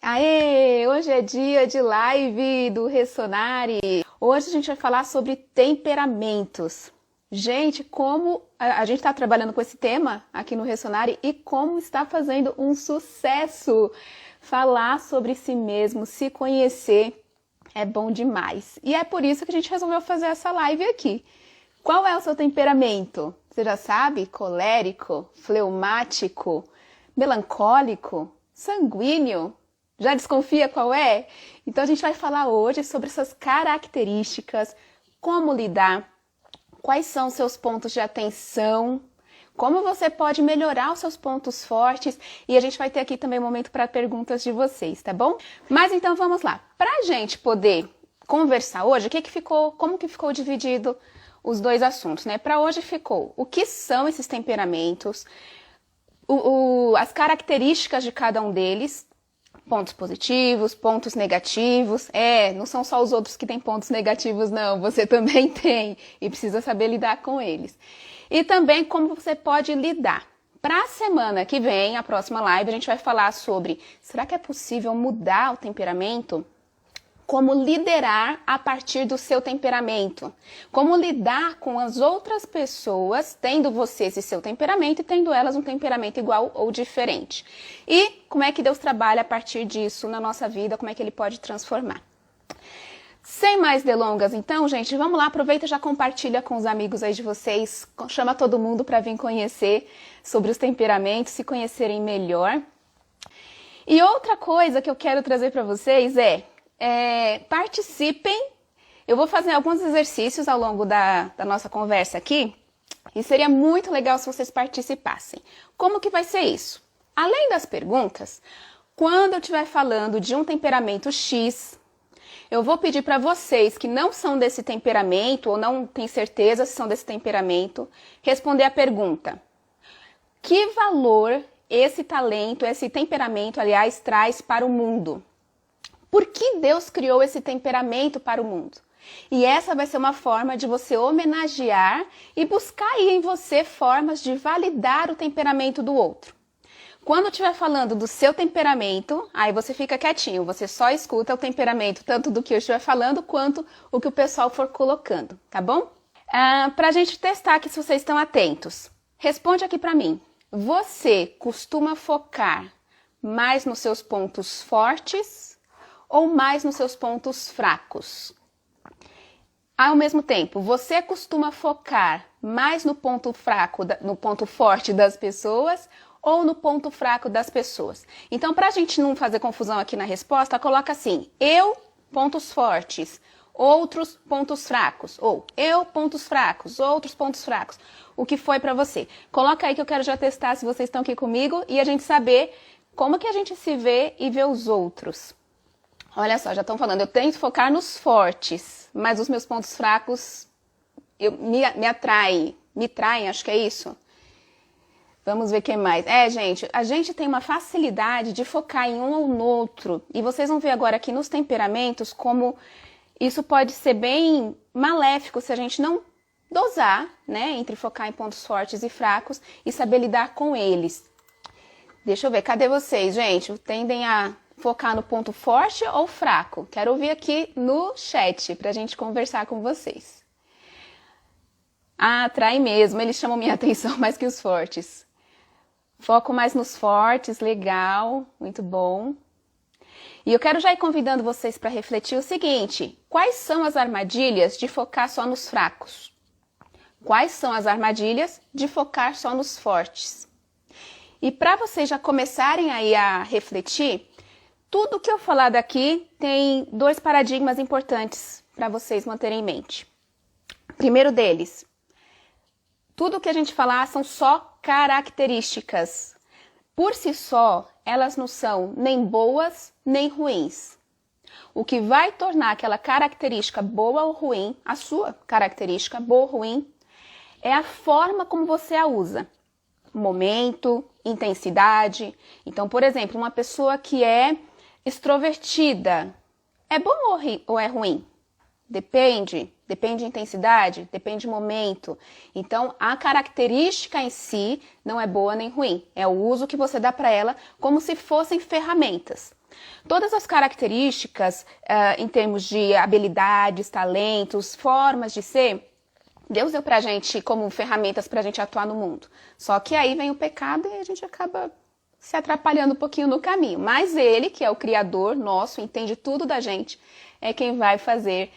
Aê! Hoje é dia de live do Ressonare. Hoje a gente vai falar sobre temperamentos. Gente, como a gente está trabalhando com esse tema aqui no Ressonare e como está fazendo um sucesso. Falar sobre si mesmo, se conhecer é bom demais. E é por isso que a gente resolveu fazer essa live aqui. Qual é o seu temperamento? Você já sabe? Colérico, fleumático, melancólico, sanguíneo? Já desconfia qual é? Então a gente vai falar hoje sobre essas características, como lidar, quais são os seus pontos de atenção, como você pode melhorar os seus pontos fortes, e a gente vai ter aqui também um momento para perguntas de vocês, tá bom? Mas então vamos lá. Para a gente poder conversar hoje, como que ficou dividido os dois assuntos, né? Para hoje ficou o que são esses temperamentos, as características de cada um deles, pontos positivos, pontos negativos. Não são só os outros que têm pontos negativos, não. Você também tem e precisa saber lidar com eles. E também como você pode lidar. Para a semana que vem, a próxima live, a gente vai falar sobre será que é possível mudar o temperamento? Como liderar a partir do seu temperamento. Como lidar com as outras pessoas, tendo você esse seu temperamento e tendo elas um temperamento igual ou diferente. E como é que Deus trabalha a partir disso na nossa vida, como é que Ele pode transformar. Sem mais delongas, então, gente, vamos lá, aproveita e já compartilha com os amigos aí de vocês, chama todo mundo para vir conhecer sobre os temperamentos, se conhecerem melhor. E outra coisa que eu quero trazer para vocês participem. Eu vou fazer alguns exercícios ao longo da nossa conversa aqui e seria muito legal se vocês participassem. Como que vai ser isso? Além das perguntas, quando eu estiver falando de um temperamento X, eu vou pedir para vocês que não são desse temperamento ou não têm certeza se são desse temperamento, responder a pergunta: que valor esse talento, esse temperamento, aliás, traz para o mundo? Por que Deus criou esse temperamento para o mundo? E essa vai ser uma forma de você homenagear e buscar aí em você formas de validar o temperamento do outro. Quando eu estiver falando do seu temperamento, aí você fica quietinho, você só escuta o temperamento, tanto do que eu estiver falando, quanto o que o pessoal for colocando, tá bom? Para a gente testar aqui se vocês estão atentos, responde aqui para mim. Você costuma focar mais nos seus pontos fortes ou mais nos seus pontos fracos? Ao mesmo tempo, você costuma focar mais no ponto fraco, no ponto forte das pessoas ou no ponto fraco das pessoas? Então, para a gente não fazer confusão aqui na resposta, coloca assim: eu, pontos fortes, outros pontos fracos, ou eu, pontos fracos, outros pontos fracos. O que foi para você? Coloca aí que eu quero já testar se vocês estão aqui comigo e a gente saber como que a gente se vê e vê os outros. Olha só, já estão falando, eu tento focar nos fortes, mas os meus pontos fracos me traem, acho que é isso. Vamos ver quem mais. Gente, a gente tem uma facilidade de focar em um ou no outro. E vocês vão ver agora aqui nos temperamentos como isso pode ser bem maléfico se a gente não dosar, né, entre focar em pontos fortes e fracos e saber lidar com eles. Deixa eu ver, cadê vocês, gente? Tendem a focar no ponto forte ou fraco? Quero ouvir aqui no chat pra gente conversar com vocês. Atrai mesmo, eles chamam minha atenção mais que os fortes. Foco mais nos fortes, legal, muito bom. E eu quero já ir convidando vocês para refletir o seguinte: quais são as armadilhas de focar só nos fracos? Quais são as armadilhas de focar só nos fortes? E para vocês já começarem aí a refletir, tudo que eu falar daqui tem dois paradigmas importantes para vocês manterem em mente. Primeiro deles, tudo que a gente falar são só características. Por si só, elas não são nem boas nem ruins. O que vai tornar aquela característica boa ou ruim, a sua característica boa ou ruim, é a forma como você a usa. Momento, intensidade. Então, por exemplo, uma pessoa que é extrovertida, é bom ou é ruim? Depende de intensidade, depende de momento. Então, a característica em si não é boa nem ruim. É o uso que você dá para ela como se fossem ferramentas. Todas as características em termos de habilidades, talentos, formas de ser, Deus deu pra gente como ferramentas pra gente atuar no mundo. Só que aí vem o pecado e a gente acaba se atrapalhando um pouquinho no caminho. Mas Ele, que é o Criador nosso, entende tudo da gente, é quem vai fazer,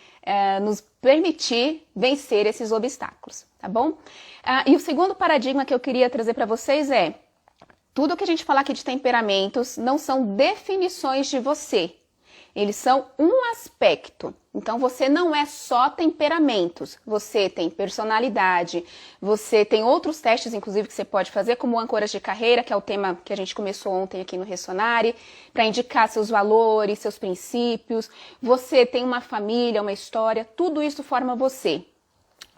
nos permitir vencer esses obstáculos, tá bom? E o segundo paradigma que eu queria trazer para vocês é: tudo que a gente falar aqui de temperamentos não são definições de você. Eles são um aspecto. Então, você não é só temperamentos. Você tem personalidade, você tem outros testes, inclusive, que você pode fazer, como âncoras de carreira, que é o tema que a gente começou ontem aqui no Ressonare, para indicar seus valores, seus princípios. Você tem uma família, uma história, tudo isso forma você.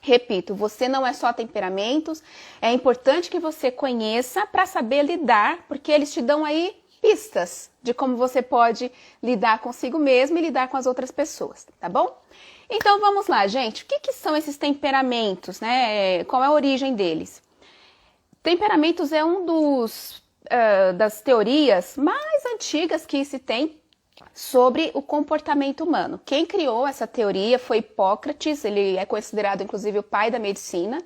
Repito, você não é só temperamentos, é importante que você conheça para saber lidar, porque eles te dão aí pistas de como você pode lidar consigo mesmo e lidar com as outras pessoas, tá bom? Então vamos lá, gente. O que são esses temperamentos, né? Qual é a origem deles? Temperamentos é um das teorias mais antigas que se tem sobre o comportamento humano. Quem criou essa teoria foi Hipócrates, ele é considerado inclusive o pai da medicina,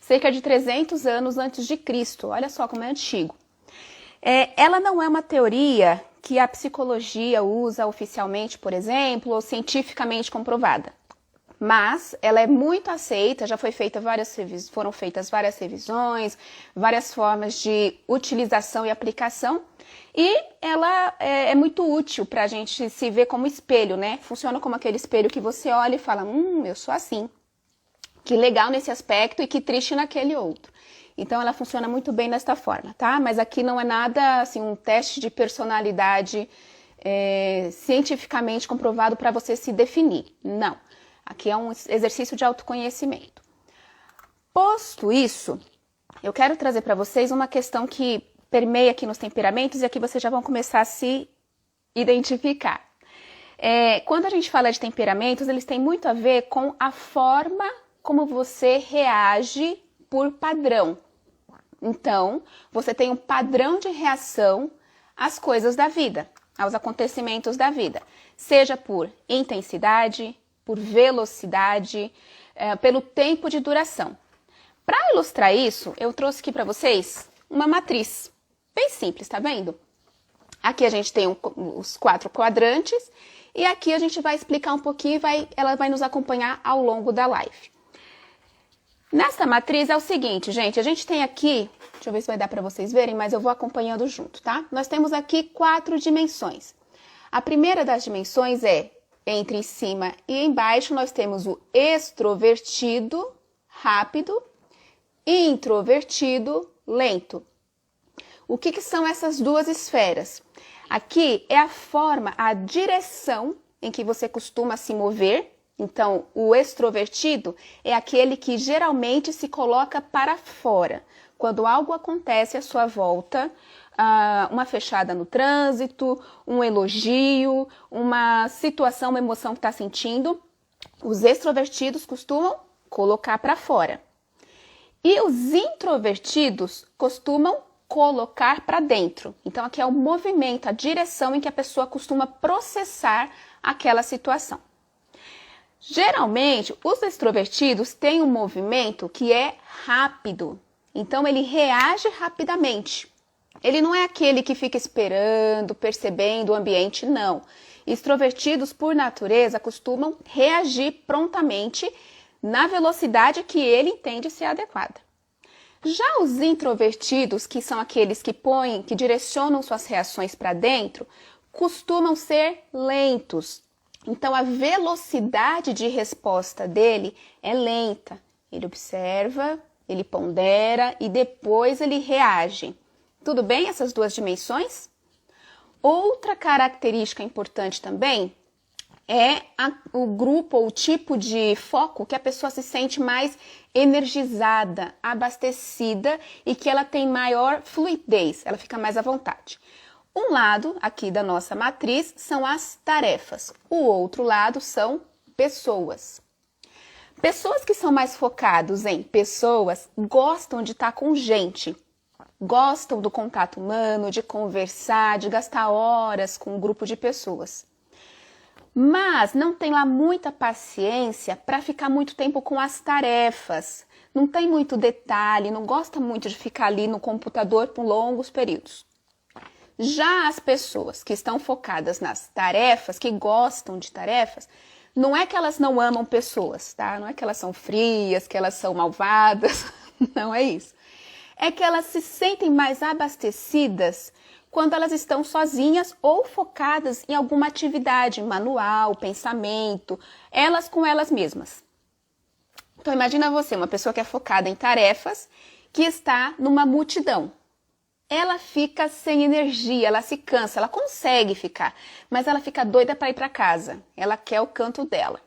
cerca de 300 anos antes de Cristo. Olha só como é antigo. Ela não é uma teoria que a psicologia usa oficialmente, por exemplo, ou cientificamente comprovada. Mas ela é muito aceita, já foram feitas várias revisões, várias formas de utilização e aplicação, e ela é muito útil para a gente se ver como espelho, né? Funciona como aquele espelho que você olha e fala, eu sou assim, que legal nesse aspecto e que triste naquele outro. Então, ela funciona muito bem desta forma, tá? Mas aqui não é nada, assim, um teste de personalidade cientificamente comprovado para você se definir. Não. Aqui é um exercício de autoconhecimento. Posto isso, eu quero trazer para vocês uma questão que permeia aqui nos temperamentos e aqui vocês já vão começar a se identificar. Quando a gente fala de temperamentos, eles têm muito a ver com a forma como você reage por padrão. Então, você tem um padrão de reação às coisas da vida, aos acontecimentos da vida, seja por intensidade, por velocidade, pelo tempo de duração. Para ilustrar isso, eu trouxe aqui para vocês uma matriz, bem simples, tá vendo? Aqui a gente tem os 4 quadrantes e aqui a gente vai explicar um pouquinho e ela vai nos acompanhar ao longo da live. Nessa matriz é o seguinte, gente, a gente tem aqui, deixa eu ver se vai dar para vocês verem, mas eu vou acompanhando junto, tá? Nós temos aqui 4 dimensões. A primeira das dimensões é, entre em cima e embaixo, nós temos o extrovertido, rápido, e introvertido, lento. O que são essas duas esferas? Aqui é a forma, a direção em que você costuma se mover. Então, o extrovertido é aquele que geralmente se coloca para fora. Quando algo acontece à sua volta, uma fechada no trânsito, um elogio, uma situação, uma emoção que está sentindo, os extrovertidos costumam colocar para fora. E os introvertidos costumam colocar para dentro. Então, aqui é o movimento, a direção em que a pessoa costuma processar aquela situação. Geralmente, os extrovertidos têm um movimento que é rápido. Então, ele reage rapidamente. Ele não é aquele que fica esperando, percebendo o ambiente, não. Extrovertidos, por natureza, costumam reagir prontamente na velocidade que ele entende ser adequada. Já os introvertidos, que são aqueles que direcionam suas reações para dentro, costumam ser lentos. Então, a velocidade de resposta dele é lenta. Ele observa, ele pondera e depois ele reage. Tudo bem essas duas dimensões? Outra característica importante também é o grupo ou o tipo de foco que a pessoa se sente mais energizada, abastecida e que ela tem maior fluidez, ela fica mais à vontade. Um lado aqui da nossa matriz são as tarefas, o outro lado são pessoas. Pessoas que são mais focados em pessoas gostam de estar com gente. gostam do contato humano, de conversar, de gastar horas com um grupo de pessoas. Mas não tem lá muita paciência para ficar muito tempo com as tarefas. Não tem muito detalhe, não gosta muito de ficar ali no computador por longos períodos. Já as pessoas que estão focadas nas tarefas, que gostam de tarefas, não é que elas não amam pessoas, tá? Não é que elas são frias, que elas são malvadas, não é isso. É que elas se sentem mais abastecidas quando elas estão sozinhas ou focadas em alguma atividade manual, pensamento, elas com elas mesmas. Então imagina você, uma pessoa que é focada em tarefas, que está numa multidão. Ela fica sem energia, ela se cansa, ela consegue ficar, mas ela fica doida para ir para casa. Ela quer o canto dela.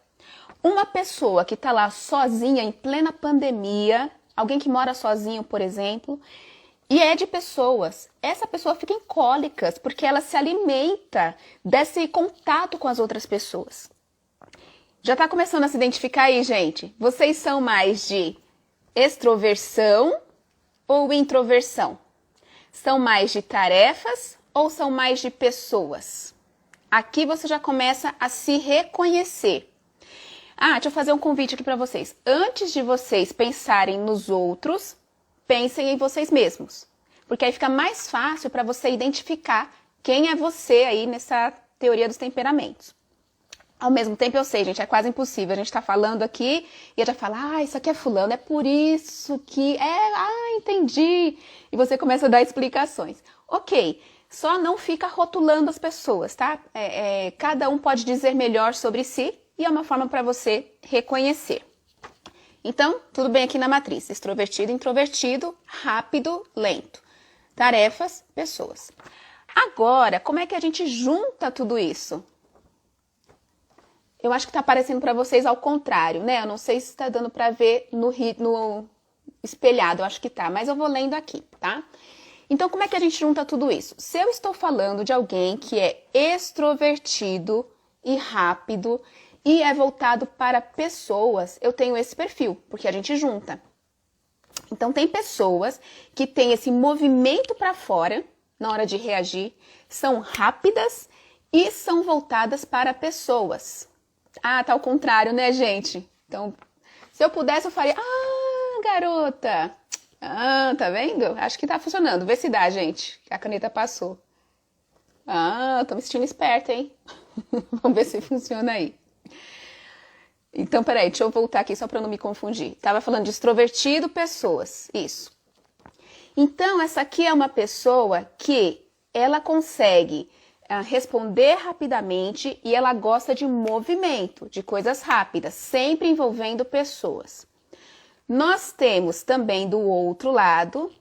Uma pessoa que está lá sozinha em plena pandemia, alguém que mora sozinho, por exemplo, e é de pessoas, essa pessoa fica em cólicas porque ela se alimenta desse contato com as outras pessoas. Já está começando a se identificar aí, gente? Vocês são mais de extroversão ou introversão? São mais de tarefas ou são mais de pessoas? Aqui você já começa a se reconhecer. Deixa eu fazer um convite aqui para vocês. Antes de vocês pensarem nos outros, pensem em vocês mesmos. Porque aí fica mais fácil para você identificar quem é você aí nessa teoria dos temperamentos. Ao mesmo tempo, eu sei, gente, é quase impossível. A gente tá falando aqui e já fala, isso aqui é fulano, é por isso que... entendi. E você começa a dar explicações. Ok, só não fica rotulando as pessoas, tá? Cada um pode dizer melhor sobre si e é uma forma para você reconhecer. Então, tudo bem aqui na matriz. Extrovertido, introvertido, rápido, lento. Tarefas, pessoas. Agora, como é que a gente junta tudo isso? Eu acho que está aparecendo para vocês ao contrário, né? Eu não sei se está dando para ver no espelhado, eu acho que tá, mas eu vou lendo aqui, tá? Então, como é que a gente junta tudo isso? Se eu estou falando de alguém que é extrovertido e rápido e é voltado para pessoas, eu tenho esse perfil, porque a gente junta. Então, tem pessoas que têm esse movimento para fora na hora de reagir, são rápidas e são voltadas para pessoas. Tá ao contrário, né, gente? Então, se eu pudesse, eu faria... garota! Tá vendo? Acho que tá funcionando. Vê se dá, gente. A caneta passou. Tô me sentindo esperta, hein? Vamos ver se funciona aí. Então, peraí, deixa eu voltar aqui só para não me confundir. Tava falando de extrovertido, pessoas. Isso. Então, essa aqui é uma pessoa que ela consegue responder rapidamente e ela gosta de movimento, de coisas rápidas, sempre envolvendo pessoas. Nós temos também do outro lado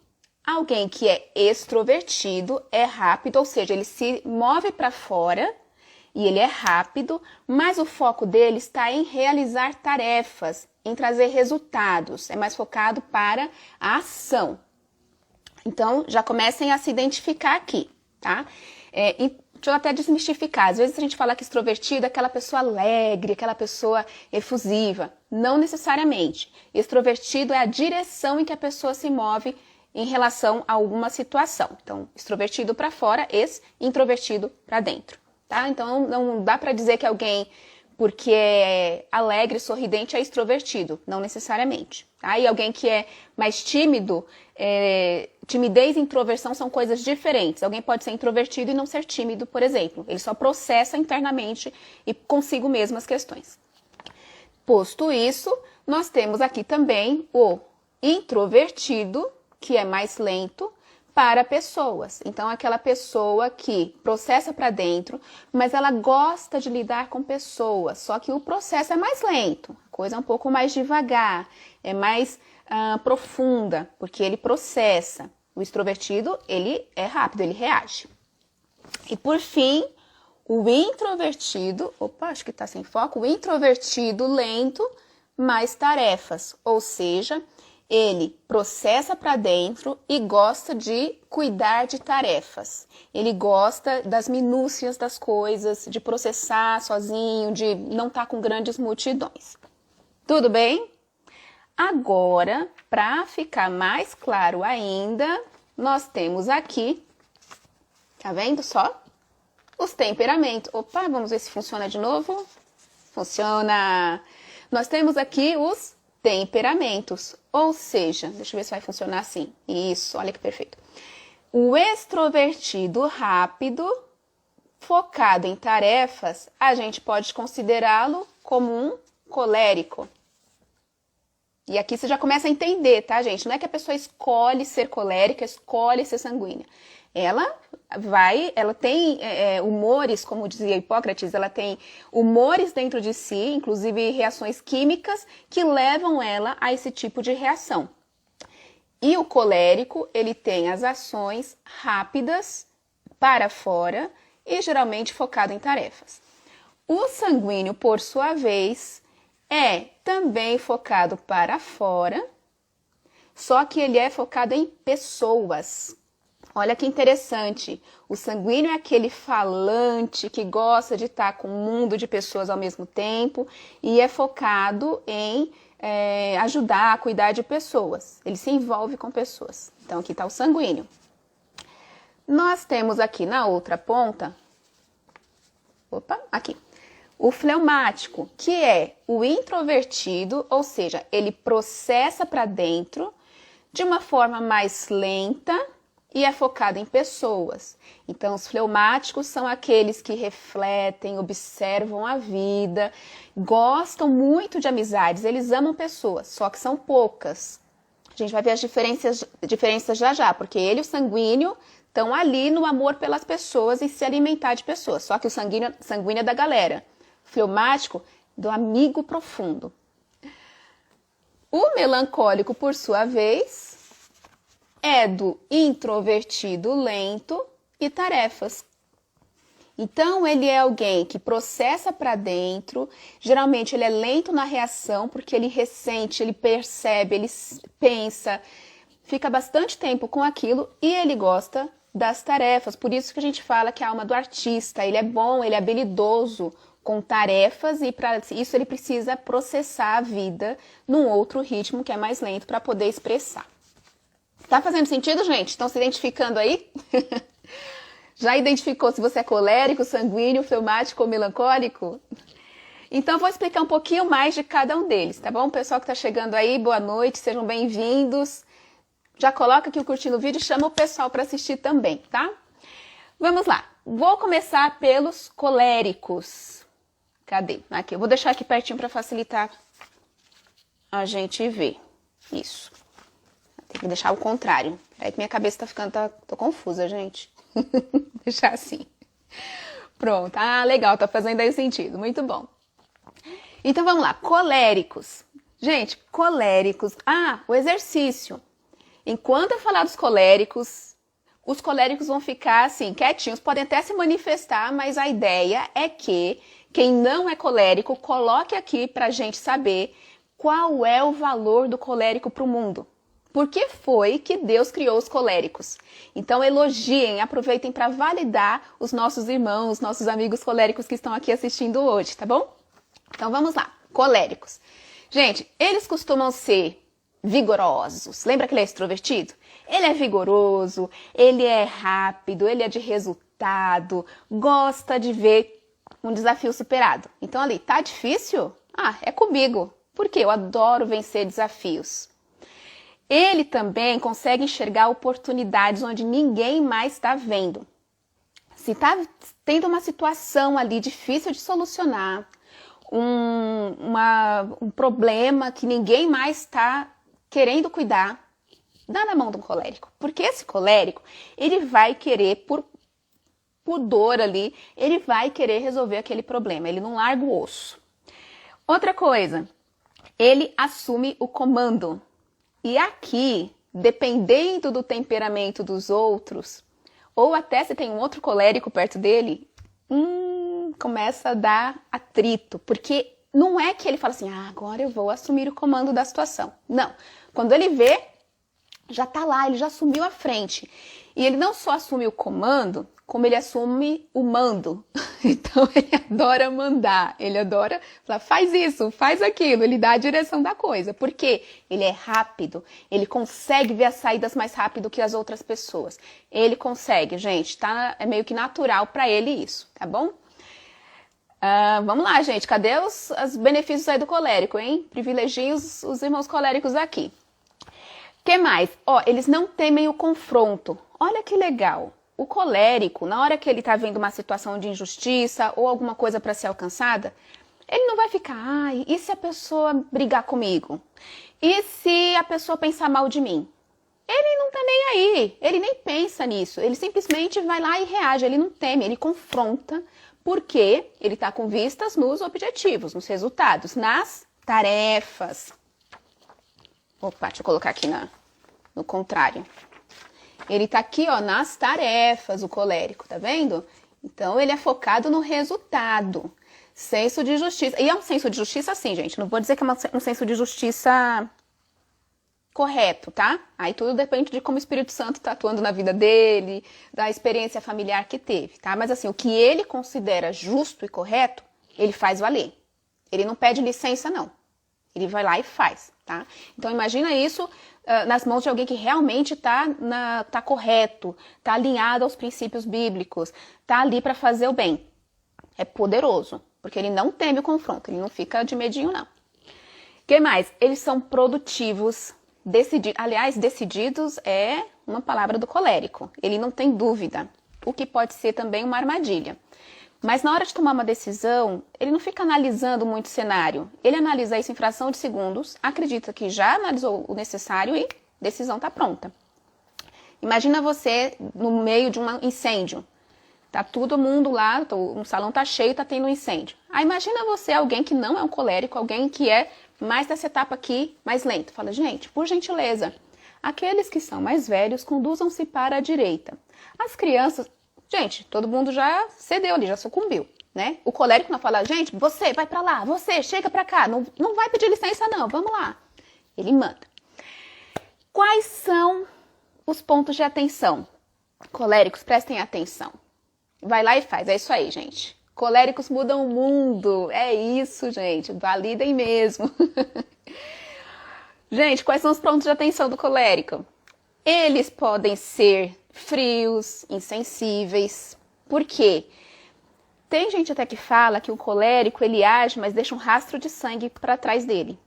alguém que é extrovertido, é rápido, ou seja, ele se move para fora e ele é rápido, mas o foco dele está em realizar tarefas, em trazer resultados, é mais focado para a ação. Então, já comecem a se identificar aqui, tá? Deixa eu até desmistificar. Às vezes a gente fala que extrovertido é aquela pessoa alegre, aquela pessoa efusiva. Não necessariamente. Extrovertido é a direção em que a pessoa se move em relação a alguma situação. Então, extrovertido para fora, introvertido para dentro. Tá? Então, não dá para dizer que alguém, porque é alegre, sorridente, é extrovertido. Não necessariamente. Tá? E alguém que é mais tímido... timidez e introversão são coisas diferentes. Alguém pode ser introvertido e não ser tímido, por exemplo. Ele só processa internamente e consigo mesmo as questões. Posto isso, nós temos aqui também o introvertido, que é mais lento, para pessoas. Então, aquela pessoa que processa para dentro, mas ela gosta de lidar com pessoas, só que o processo é mais lento, a coisa é um pouco mais devagar, é mais profunda, porque ele processa. O extrovertido, ele é rápido, ele reage. E por fim, o introvertido, acho que está sem foco, o introvertido lento, mais tarefas, ou seja, ele processa para dentro e gosta de cuidar de tarefas. Ele gosta das minúcias das coisas, de processar sozinho, de não estar com grandes multidões. Tudo bem? Agora, para ficar mais claro ainda, nós temos aqui, tá vendo só? Os temperamentos. Opa, vamos ver se funciona de novo. Funciona! Nós temos aqui os temperamentos, ou seja, deixa eu ver se vai funcionar assim. Isso, olha que perfeito. O extrovertido rápido, focado em tarefas, a gente pode considerá-lo como um colérico. E aqui você já começa a entender, tá, gente? Não é que a pessoa escolhe ser colérica, escolhe ser sanguínea. Ela tem humores, como dizia Hipócrates, ela tem humores dentro de si, inclusive reações químicas, que levam ela a esse tipo de reação. E o colérico, ele tem as ações rápidas, para fora e geralmente focado em tarefas. O sanguíneo, por sua vez, é também focado para fora, só que ele é focado em pessoas. Olha que interessante, o sanguíneo é aquele falante que gosta de estar com um mundo de pessoas ao mesmo tempo e é focado em ajudar, cuidar de pessoas. Ele se envolve com pessoas. Então aqui está o sanguíneo. Nós temos aqui na outra ponta, aqui, o fleumático, que é o introvertido, ou seja, ele processa para dentro de uma forma mais lenta e é focado em pessoas. Então, os fleumáticos são aqueles que refletem, observam a vida, gostam muito de amizades, eles amam pessoas, só que são poucas. A gente vai ver as diferenças já já, porque ele e o sanguíneo estão ali no amor pelas pessoas e se alimentar de pessoas, só que o sanguíneo é da galera. O fleumático, do amigo profundo. O melancólico, por sua vez, é do introvertido lento e tarefas. Então, ele é alguém que processa para dentro, geralmente ele é lento na reação, porque ele ressente, ele percebe, ele pensa, fica bastante tempo com aquilo e ele gosta das tarefas. Por isso que a gente fala que é a alma do artista, ele é bom, ele é habilidoso com tarefas e para isso ele precisa processar a vida num outro ritmo que é mais lento para poder expressar. Tá fazendo sentido, gente? Estão se identificando aí? Já identificou se você é colérico, sanguíneo, fleumático ou melancólico? Então, eu vou explicar um pouquinho mais de cada um deles, tá bom? Pessoal que tá chegando aí, boa noite, sejam bem-vindos. Já coloca aqui o curtir no vídeo e chama o pessoal para assistir também, tá? Vamos lá. Vou começar pelos coléricos. Cadê? Aqui, eu vou deixar aqui pertinho para facilitar a gente ver. Isso. Tem que deixar o contrário. Peraí que minha cabeça tá ficando... Tô confusa, gente. Deixar assim. Pronto. Ah, legal. Tá fazendo aí sentido. Muito bom. Então, vamos lá. Coléricos. Gente, coléricos. Ah, o exercício. Enquanto eu falar dos coléricos, os coléricos vão ficar assim, quietinhos. Podem até se manifestar, mas a ideia é que quem não é colérico, coloque aqui pra gente saber qual é o valor do colérico pro mundo. Por que foi que Deus criou os coléricos? Então elogiem, aproveitem para validar os nossos irmãos, nossos amigos coléricos que estão aqui assistindo hoje, tá bom? Então vamos lá, coléricos. Gente, eles costumam ser vigorosos. Lembra que ele é extrovertido? Ele é vigoroso, ele é rápido, ele é de resultado, gosta de ver um desafio superado. Então ali, tá difícil? Ah, é comigo. Por quê? Eu adoro vencer desafios. Ele também consegue enxergar oportunidades onde ninguém mais está vendo. Se está tendo uma situação ali difícil de solucionar, um problema que ninguém mais está querendo cuidar, dá na mão de um colérico. Porque esse colérico, ele vai querer, por dor ali, ele vai querer resolver aquele problema. Ele não larga o osso. Outra coisa, ele assume o comando. E aqui, dependendo do temperamento dos outros, ou até se tem um outro colérico perto dele, começa a dar atrito. Porque não é que ele fala assim, agora eu vou assumir o comando da situação. Não. Quando ele vê, já tá lá, ele já assumiu a frente. E ele não só assume o comando, como ele assume o mando. Então ele adora mandar, ele adora falar, faz isso, faz aquilo, ele dá a direção da coisa. Por quê? Ele é rápido, ele consegue ver as saídas mais rápido que as outras pessoas. Ele consegue, gente, tá? É meio que natural para ele isso, tá bom? Vamos lá, gente, cadê os benefícios aí do colérico, hein? Privilegiem os irmãos coléricos aqui. O que mais? Eles não temem o confronto. Olha que legal. O colérico, na hora que ele está vendo uma situação de injustiça ou alguma coisa para ser alcançada, ele não vai ficar, ai, e se a pessoa brigar comigo? E se a pessoa pensar mal de mim? Ele não tá nem aí, ele nem pensa nisso, ele simplesmente vai lá e reage, ele não teme, ele confronta, porque ele está com vistas nos objetivos, nos resultados, nas tarefas. Opa, deixa eu colocar aqui no contrário. Ele tá aqui, nas tarefas, o colérico, tá vendo? Então, ele é focado no resultado. Senso de justiça. E é um senso de justiça, sim, gente. Não vou dizer que é um senso de justiça correto, tá? Aí tudo depende de como o Espírito Santo tá atuando na vida dele, da experiência familiar que teve, tá? Mas assim, o que ele considera justo e correto, ele faz valer. Ele não pede licença, não. Ele vai lá e faz, tá? Então, imagina isso nas mãos de alguém que realmente tá correto, tá alinhado aos princípios bíblicos, tá ali para fazer o bem. É poderoso, porque ele não teme o confronto, ele não fica de medinho, não. O que mais? Eles são produtivos, decididos. Aliás, decididos é uma palavra do colérico. Ele não tem dúvida, o que pode ser também uma armadilha. Mas na hora de tomar uma decisão, ele não fica analisando muito o cenário. Ele analisa isso em fração de segundos, acredita que já analisou o necessário e a decisão está pronta. Imagina você no meio de um incêndio. Tá todo mundo lá, o salão tá cheio, tá tendo um incêndio. Aí imagina você, alguém que não é um colérico, alguém que é mais dessa etapa aqui, mais lento. Fala, gente, por gentileza, aqueles que são mais velhos, conduzam-se para a direita. As crianças... Gente, todo mundo já cedeu ali, já sucumbiu, né? O colérico não fala, gente, você vai pra lá, você chega pra cá, não vai pedir licença não, vamos lá. Ele manda. Quais são os pontos de atenção? Coléricos, prestem atenção. Vai lá e faz, é isso aí, gente. Coléricos mudam o mundo, é isso, gente, validem mesmo. Gente, quais são os pontos de atenção do colérico? Eles podem ser frios, insensíveis. Por quê? Tem gente até que fala que o colérico, ele age, mas deixa um rastro de sangue para trás dele.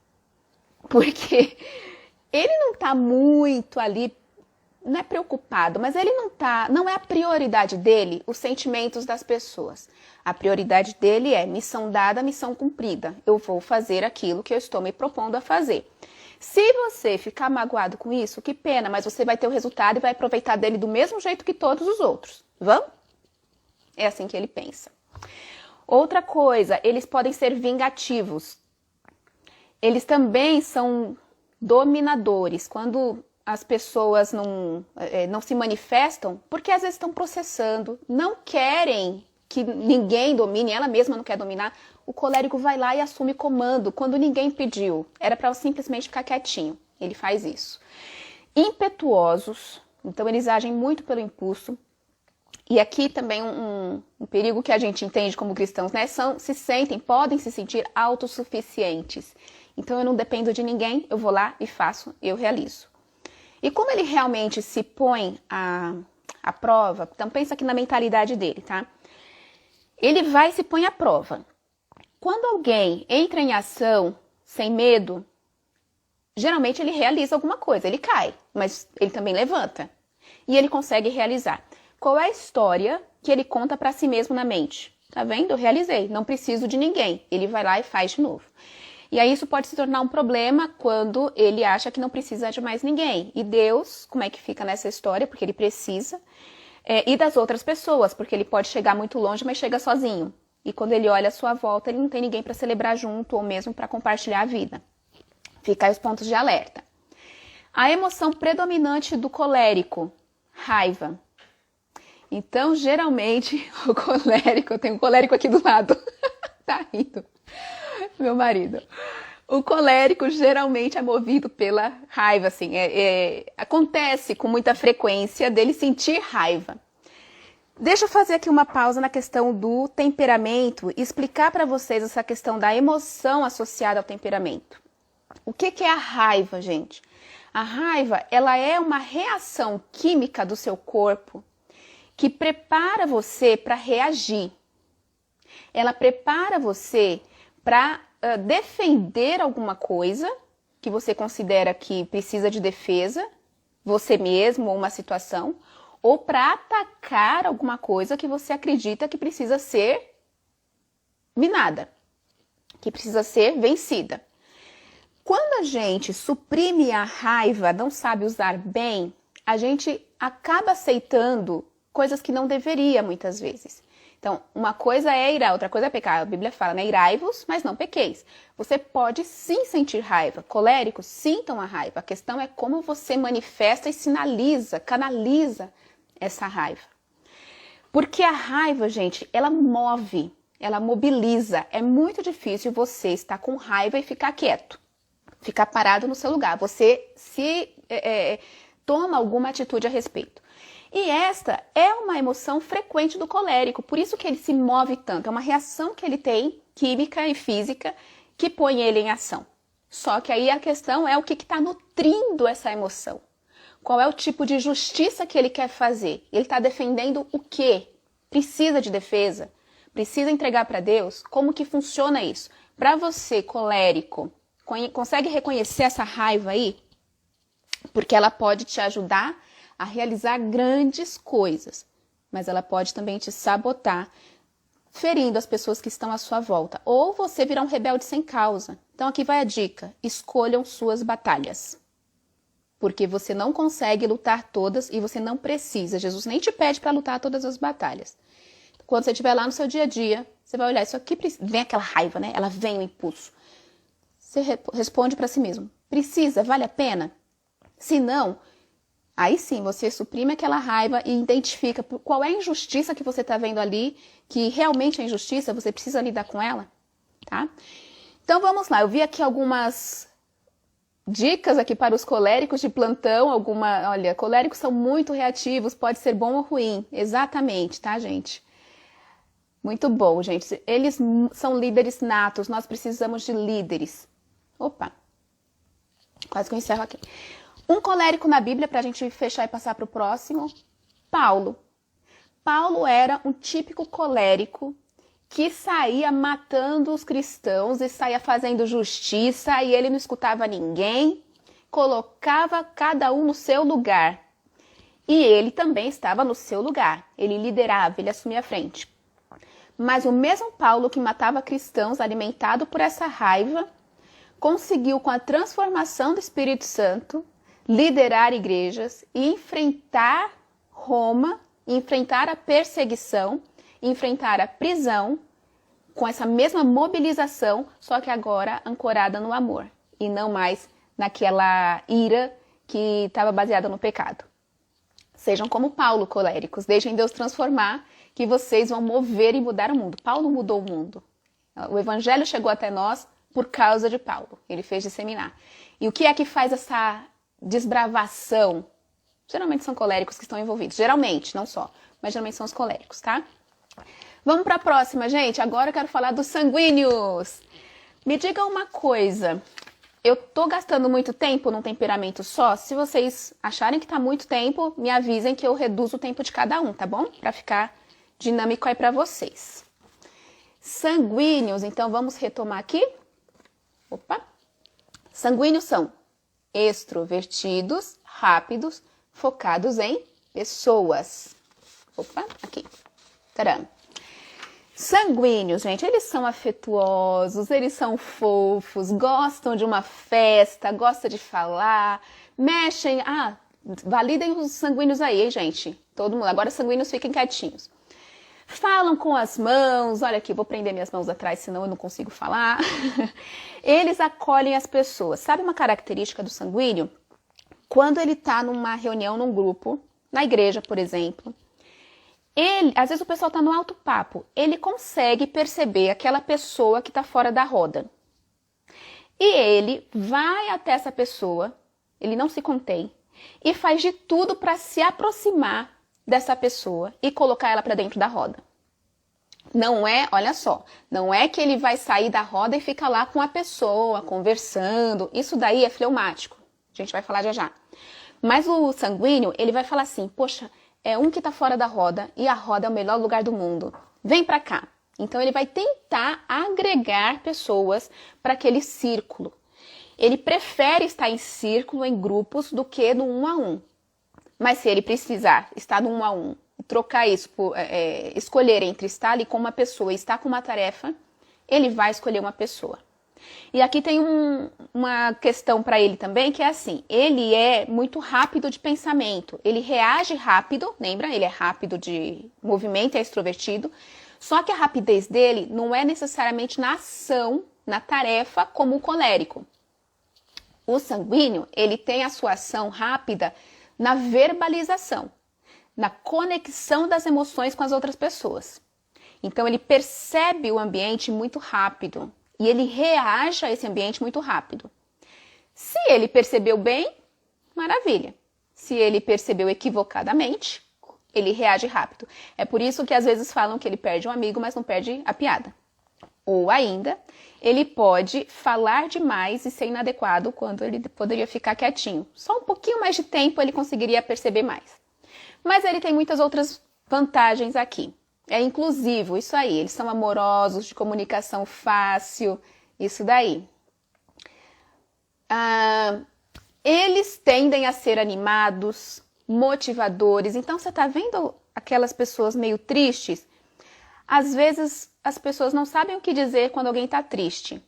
Porque ele não está muito ali, não é preocupado, mas ele não é a prioridade dele os sentimentos das pessoas. A prioridade dele é missão dada, missão cumprida. Eu vou fazer aquilo que eu estou me propondo a fazer. Se você ficar magoado com isso, que pena, mas você vai ter o resultado e vai aproveitar dele do mesmo jeito que todos os outros. Vamos? É assim que ele pensa. Outra coisa, eles podem ser vingativos. Eles também são dominadores. Quando as pessoas não se manifestam, porque às vezes estão processando, não querem que ninguém domine, ela mesma não quer dominar, o colérico vai lá e assume comando quando ninguém pediu. Era para simplesmente ficar quietinho. Ele faz isso. Impetuosos, então eles agem muito pelo impulso. E aqui também um perigo que a gente entende como cristãos, né? Podem se sentir autossuficientes. Então eu não dependo de ninguém, eu vou lá e faço, eu realizo. E como ele realmente se põe à prova, então pensa aqui na mentalidade dele, tá? Ele vai e se põe à prova. Quando alguém entra em ação sem medo, geralmente ele realiza alguma coisa, ele cai, mas ele também levanta. E ele consegue realizar. Qual é a história que ele conta para si mesmo na mente? Tá vendo? Eu realizei, não preciso de ninguém. Ele vai lá e faz de novo. E aí isso pode se tornar um problema quando ele acha que não precisa de mais ninguém. E Deus, como é que fica nessa história? Porque ele precisa. E das outras pessoas, porque ele pode chegar muito longe, mas chega sozinho. E quando ele olha à sua volta, ele não tem ninguém para celebrar junto ou mesmo para compartilhar a vida. Fica aí os pontos de alerta. A emoção predominante do colérico, raiva. Então, geralmente, o colérico, eu tenho um colérico aqui do lado, tá rindo, meu marido. O colérico geralmente é movido pela raiva, assim, acontece com muita frequência dele sentir raiva. Deixa eu fazer aqui uma pausa na questão do temperamento e explicar para vocês essa questão da emoção associada ao temperamento. O que é a raiva, gente? A raiva, ela é uma reação química do seu corpo que prepara você para reagir. Ela prepara você para defender alguma coisa que você considera que precisa de defesa, você mesmo ou uma situação, ou para atacar alguma coisa que você acredita que precisa ser minada, que precisa ser vencida. Quando a gente suprime a raiva, não sabe usar bem, a gente acaba aceitando coisas que não deveria muitas vezes. Então, uma coisa é irar, outra coisa é pecar. A Bíblia fala, né? Irai-vos, mas não pequeis. Você pode sim sentir raiva. Coléricos sintam a raiva. A questão é como você manifesta e sinaliza, canaliza essa raiva. Porque a raiva, gente, ela move, ela mobiliza. É muito difícil você estar com raiva e ficar quieto, ficar parado no seu lugar. Você toma alguma atitude a respeito. E esta é uma emoção frequente do colérico, por isso que ele se move tanto. É uma reação que ele tem, química e física, que põe ele em ação. Só que aí a questão é o que está nutrindo essa emoção. Qual é o tipo de justiça que ele quer fazer? Ele está defendendo o quê? Precisa de defesa? Precisa entregar para Deus? Como que funciona isso? Para você, colérico, consegue reconhecer essa raiva aí? Porque ela pode te ajudar a realizar grandes coisas, mas ela pode também te sabotar, ferindo as pessoas que estão à sua volta. Ou você virar um rebelde sem causa. Então aqui vai a dica, escolham suas batalhas. Porque você não consegue lutar todas e você não precisa. Jesus nem te pede para lutar todas as batalhas. Quando você estiver lá no seu dia a dia, você vai olhar, isso aqui vem aquela raiva, né? Ela vem o impulso. Você responde para si mesmo, precisa, vale a pena? Se não, aí sim, você suprime aquela raiva e identifica qual é a injustiça que você está vendo ali, que realmente é injustiça, você precisa lidar com ela, tá? Então vamos lá, eu vi aqui algumas dicas aqui para os coléricos de plantão, olha, coléricos são muito reativos, pode ser bom ou ruim, exatamente, tá, gente? Muito bom, gente, eles são líderes natos, nós precisamos de líderes. Opa, quase que eu encerro aqui. Um colérico na Bíblia, para a gente fechar e passar para o próximo, Paulo. Paulo era um típico colérico que saía matando os cristãos e saía fazendo justiça e ele não escutava ninguém, colocava cada um no seu lugar. E ele também estava no seu lugar, ele liderava, ele assumia a frente. Mas o mesmo Paulo que matava cristãos, alimentado por essa raiva, conseguiu, com a transformação do Espírito Santo, liderar igrejas e enfrentar Roma, enfrentar a perseguição, enfrentar a prisão, com essa mesma mobilização, só que agora ancorada no amor, e não mais naquela ira que estava baseada no pecado. Sejam como Paulo, coléricos, deixem Deus transformar, que vocês vão mover e mudar o mundo. Paulo mudou o mundo. O evangelho chegou até nós por causa de Paulo. Ele fez disseminar. E o que é que faz essa desbravação? Geralmente são coléricos que estão envolvidos. Geralmente, não só. Mas geralmente são os coléricos, tá? Vamos para a próxima, gente. Agora eu quero falar dos sanguíneos. Me digam uma coisa. Eu tô gastando muito tempo num temperamento só? Se vocês acharem que tá muito tempo, me avisem que eu reduzo o tempo de cada um, tá bom? Para ficar dinâmico aí para vocês. Sanguíneos, então vamos retomar aqui. Opa! Sanguíneos são extrovertidos, rápidos, focados em pessoas. Opa, aqui. Tcharam! Sanguíneos, gente, eles são afetuosos, eles são fofos, gostam de uma festa, gostam de falar, mexem. Validem os sanguíneos aí, hein, gente? Todo mundo. Agora sanguíneos fiquem quietinhos. Falam com as mãos, olha aqui, vou prender minhas mãos atrás, senão eu não consigo falar. Eles acolhem as pessoas. Sabe uma característica do sanguíneo? Quando ele está numa reunião, num grupo, na igreja, por exemplo, às vezes o pessoal está no alto papo, ele consegue perceber aquela pessoa que está fora da roda. E ele vai até essa pessoa, ele não se contém, e faz de tudo para se aproximar dessa pessoa e colocar ela para dentro da roda. Não é, olha só, não é que ele vai sair da roda e ficar lá com a pessoa, conversando. Isso daí é fleumático. A gente vai falar já já. Mas o sanguíneo, ele vai falar assim, poxa, é um que está fora da roda e a roda é o melhor lugar do mundo. Vem para cá. Então ele vai tentar agregar pessoas para aquele círculo. Ele prefere estar em círculo, em grupos, do que no 1 a 1. Mas se ele precisar estar no 1 a 1, trocar isso, escolher entre estar ali com uma pessoa e estar com uma tarefa, ele vai escolher uma pessoa. E aqui tem uma questão para ele também, que é assim, ele é muito rápido de pensamento, ele reage rápido, lembra? Ele é rápido de movimento, é extrovertido, só que a rapidez dele não é necessariamente na ação, na tarefa, como o colérico. O sanguíneo, ele tem a sua ação rápida na verbalização, na conexão das emoções com as outras pessoas. Então, ele percebe o ambiente muito rápido e ele reage a esse ambiente muito rápido. Se ele percebeu bem, maravilha. Se ele percebeu equivocadamente, ele reage rápido. É por isso que às vezes falam que ele perde um amigo, mas não perde a piada. Ou ainda, ele pode falar demais e ser inadequado quando ele poderia ficar quietinho. Só um pouquinho mais de tempo ele conseguiria perceber mais. Mas ele tem muitas outras vantagens aqui. É inclusivo, isso aí. Eles são amorosos, de comunicação fácil, isso daí. Eles tendem a ser animados, motivadores. Então, você está vendo aquelas pessoas meio tristes? Às vezes, as pessoas não sabem o que dizer quando alguém está triste.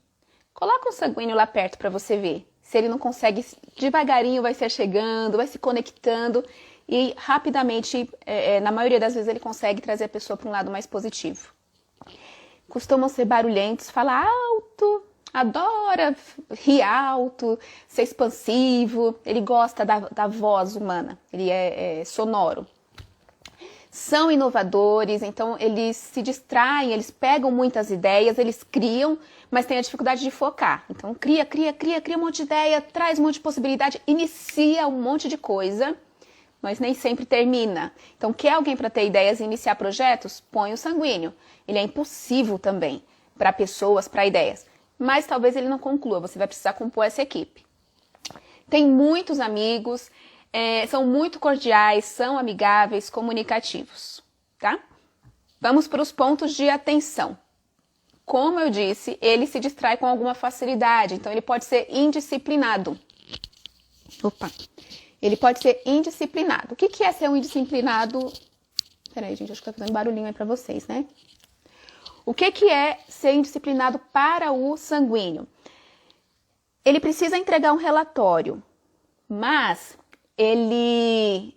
Coloca um sanguíneo lá perto para você ver. Se ele não consegue, devagarinho vai se chegando, vai se conectando e rapidamente, na maioria das vezes, ele consegue trazer a pessoa para um lado mais positivo. Costumam ser barulhentos, falar alto, adora rir alto, ser expansivo, ele gosta da voz humana, ele é sonoro. São inovadores, então eles se distraem, eles pegam muitas ideias, eles criam, mas têm a dificuldade de focar. Então cria um monte de ideia, traz um monte de possibilidade, inicia um monte de coisa, mas nem sempre termina. Então quer alguém para ter ideias e iniciar projetos? Põe o sanguíneo. Ele é impulsivo também para pessoas, para ideias. Mas talvez ele não conclua, você vai precisar compor essa equipe. Tem muitos amigos, são muito cordiais, são amigáveis, comunicativos, tá? Vamos para os pontos de atenção. Como eu disse, ele se distrai com alguma facilidade, então ele pode ser indisciplinado. Ele pode ser indisciplinado. O que é ser um indisciplinado? Peraí, gente, acho que tá fazendo barulhinho aí para vocês, né? O que é ser indisciplinado para o sanguíneo? Ele precisa entregar um relatório, mas ele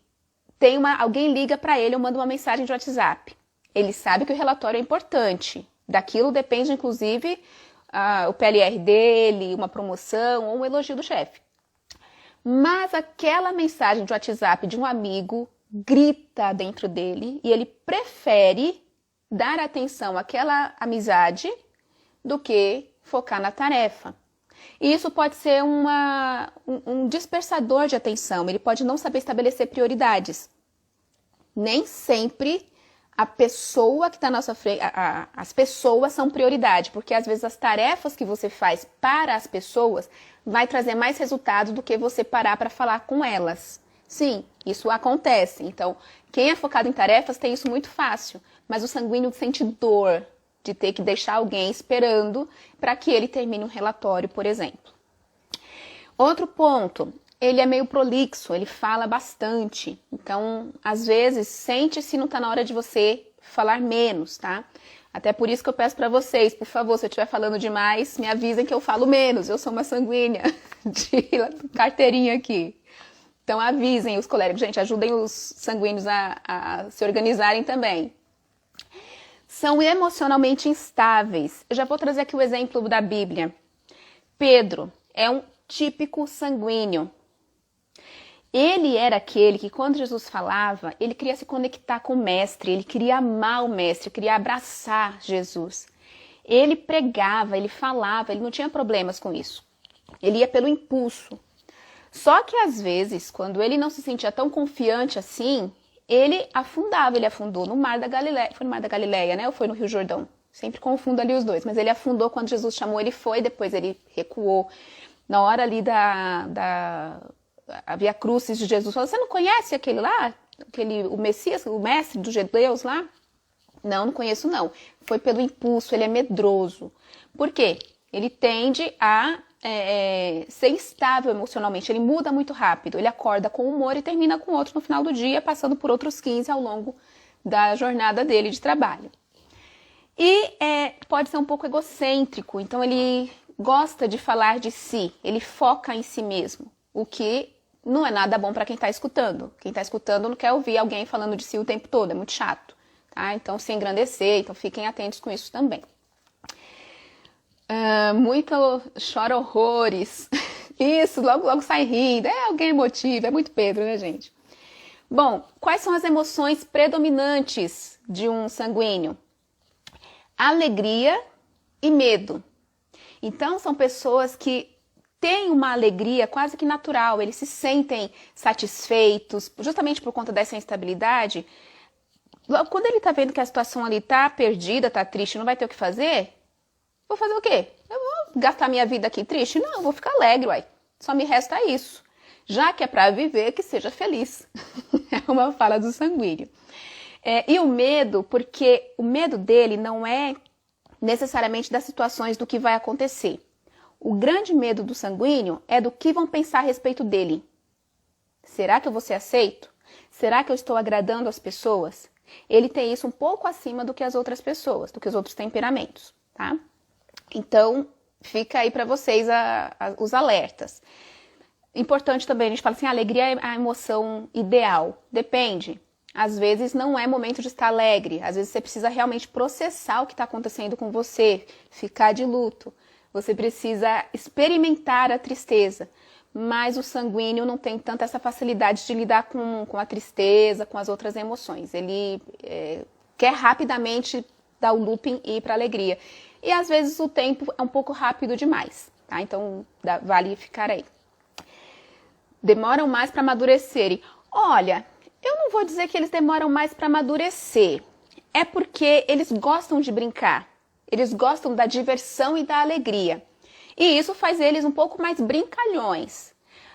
tem alguém liga para ele ou manda uma mensagem de WhatsApp. Ele sabe que o relatório é importante. Daquilo depende, inclusive, o PLR dele, uma promoção ou um elogio do chefe. Mas aquela mensagem de WhatsApp de um amigo grita dentro dele e ele prefere dar atenção àquela amizade do que focar na tarefa. E isso pode ser um dispersador de atenção, ele pode não saber estabelecer prioridades. Nem sempre a pessoa que está na nossa frente, as pessoas são prioridade, porque às vezes as tarefas que você faz para as pessoas vai trazer mais resultado do que você parar para falar com elas. Sim, isso acontece. Então, quem é focado em tarefas tem isso muito fácil, mas o sanguíneo sente dor de ter que deixar alguém esperando para que ele termine um relatório, por exemplo. Outro ponto, ele é meio prolixo, ele fala bastante. Então, às vezes, sente se não está na hora de você falar menos, tá? Até por isso que eu peço para vocês, por favor, se eu estiver falando demais, me avisem que eu falo menos. Eu sou uma sanguínea de carteirinha aqui. Então, avisem os colegas. Gente, ajudem os sanguíneos a se organizarem também. São emocionalmente instáveis. Eu já vou trazer aqui o exemplo da Bíblia. Pedro é um típico sanguíneo. Ele era aquele que, quando Jesus falava, ele queria se conectar com o mestre, ele queria amar o mestre, queria abraçar Jesus. Ele pregava, ele falava, ele não tinha problemas com isso. Ele ia pelo impulso. Só que, às vezes, quando ele não se sentia tão confiante assim, ele afundou no Mar da Galileia. Foi no Mar da Galileia, né? Ou foi no Rio Jordão? Sempre confundo ali os dois. Mas ele afundou quando Jesus chamou, ele foi, depois ele recuou. Na hora ali a Via Crucis de Jesus, falou, você não conhece aquele lá? O Messias, o mestre dos judeus lá? Não conheço não. Foi pelo impulso, ele é medroso. Por quê? Ele tende a ser instável emocionalmente, ele muda muito rápido, ele acorda com um humor e termina com outro no final do dia, passando por outros 15 ao longo da jornada dele de trabalho. E pode ser um pouco egocêntrico, então ele gosta de falar de si, ele foca em si mesmo, o que não é nada bom para quem está escutando. Quem está escutando não quer ouvir alguém falando de si o tempo todo, é muito chato. Tá? Então, se engrandecer, então fiquem atentos com isso também. Muito chora horrores. Isso, logo sai rindo. É alguém emotivo, é muito Pedro, né, gente? Bom, quais são as emoções predominantes de um sanguíneo? Alegria e medo. Então, são pessoas que têm uma alegria quase que natural, eles se sentem satisfeitos, justamente por conta dessa instabilidade. Quando ele tá vendo que a situação ali tá perdida, tá triste, não vai ter o que fazer, vou fazer o quê? Eu vou gastar minha vida aqui triste? Não, eu vou ficar alegre, uai. Só me resta isso. Já que é para viver, que seja feliz. É uma fala do sanguíneo. E o medo, porque o medo dele não é necessariamente das situações do que vai acontecer. O grande medo do sanguíneo é do que vão pensar a respeito dele. Será que eu vou ser aceito? Será que eu estou agradando as pessoas? Ele tem isso um pouco acima do que as outras pessoas, do que os outros temperamentos, tá? Então, fica aí para vocês os alertas. Importante também, a gente fala assim, a alegria é a emoção ideal. Depende. Às vezes não é momento de estar alegre. Às vezes você precisa realmente processar o que está acontecendo com você, ficar de luto. Você precisa experimentar a tristeza. Mas o sanguíneo não tem tanta essa facilidade de lidar com a tristeza, com as outras emoções. Ele quer rapidamente dar o looping e ir para a alegria. E às vezes o tempo é um pouco rápido demais, tá? Então vale ficar aí. Demoram mais para amadurecerem. Olha, eu não vou dizer que eles demoram mais para amadurecer. É porque eles gostam de brincar. Eles gostam da diversão e da alegria. E isso faz eles um pouco mais brincalhões.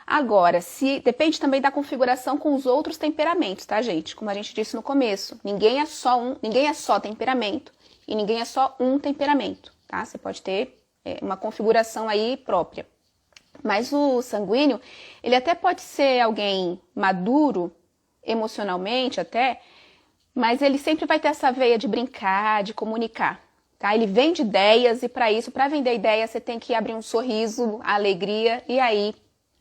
Agora, depende também da configuração com os outros temperamentos, tá, gente? Como a gente disse no começo, ninguém é só temperamento e ninguém é só um temperamento, tá? Você pode ter uma configuração aí própria. Mas o sanguíneo, ele até pode ser alguém maduro, emocionalmente até, mas ele sempre vai ter essa veia de brincar, de comunicar. Tá? Ele vende ideias e para vender ideia você tem que abrir um sorriso, a alegria e aí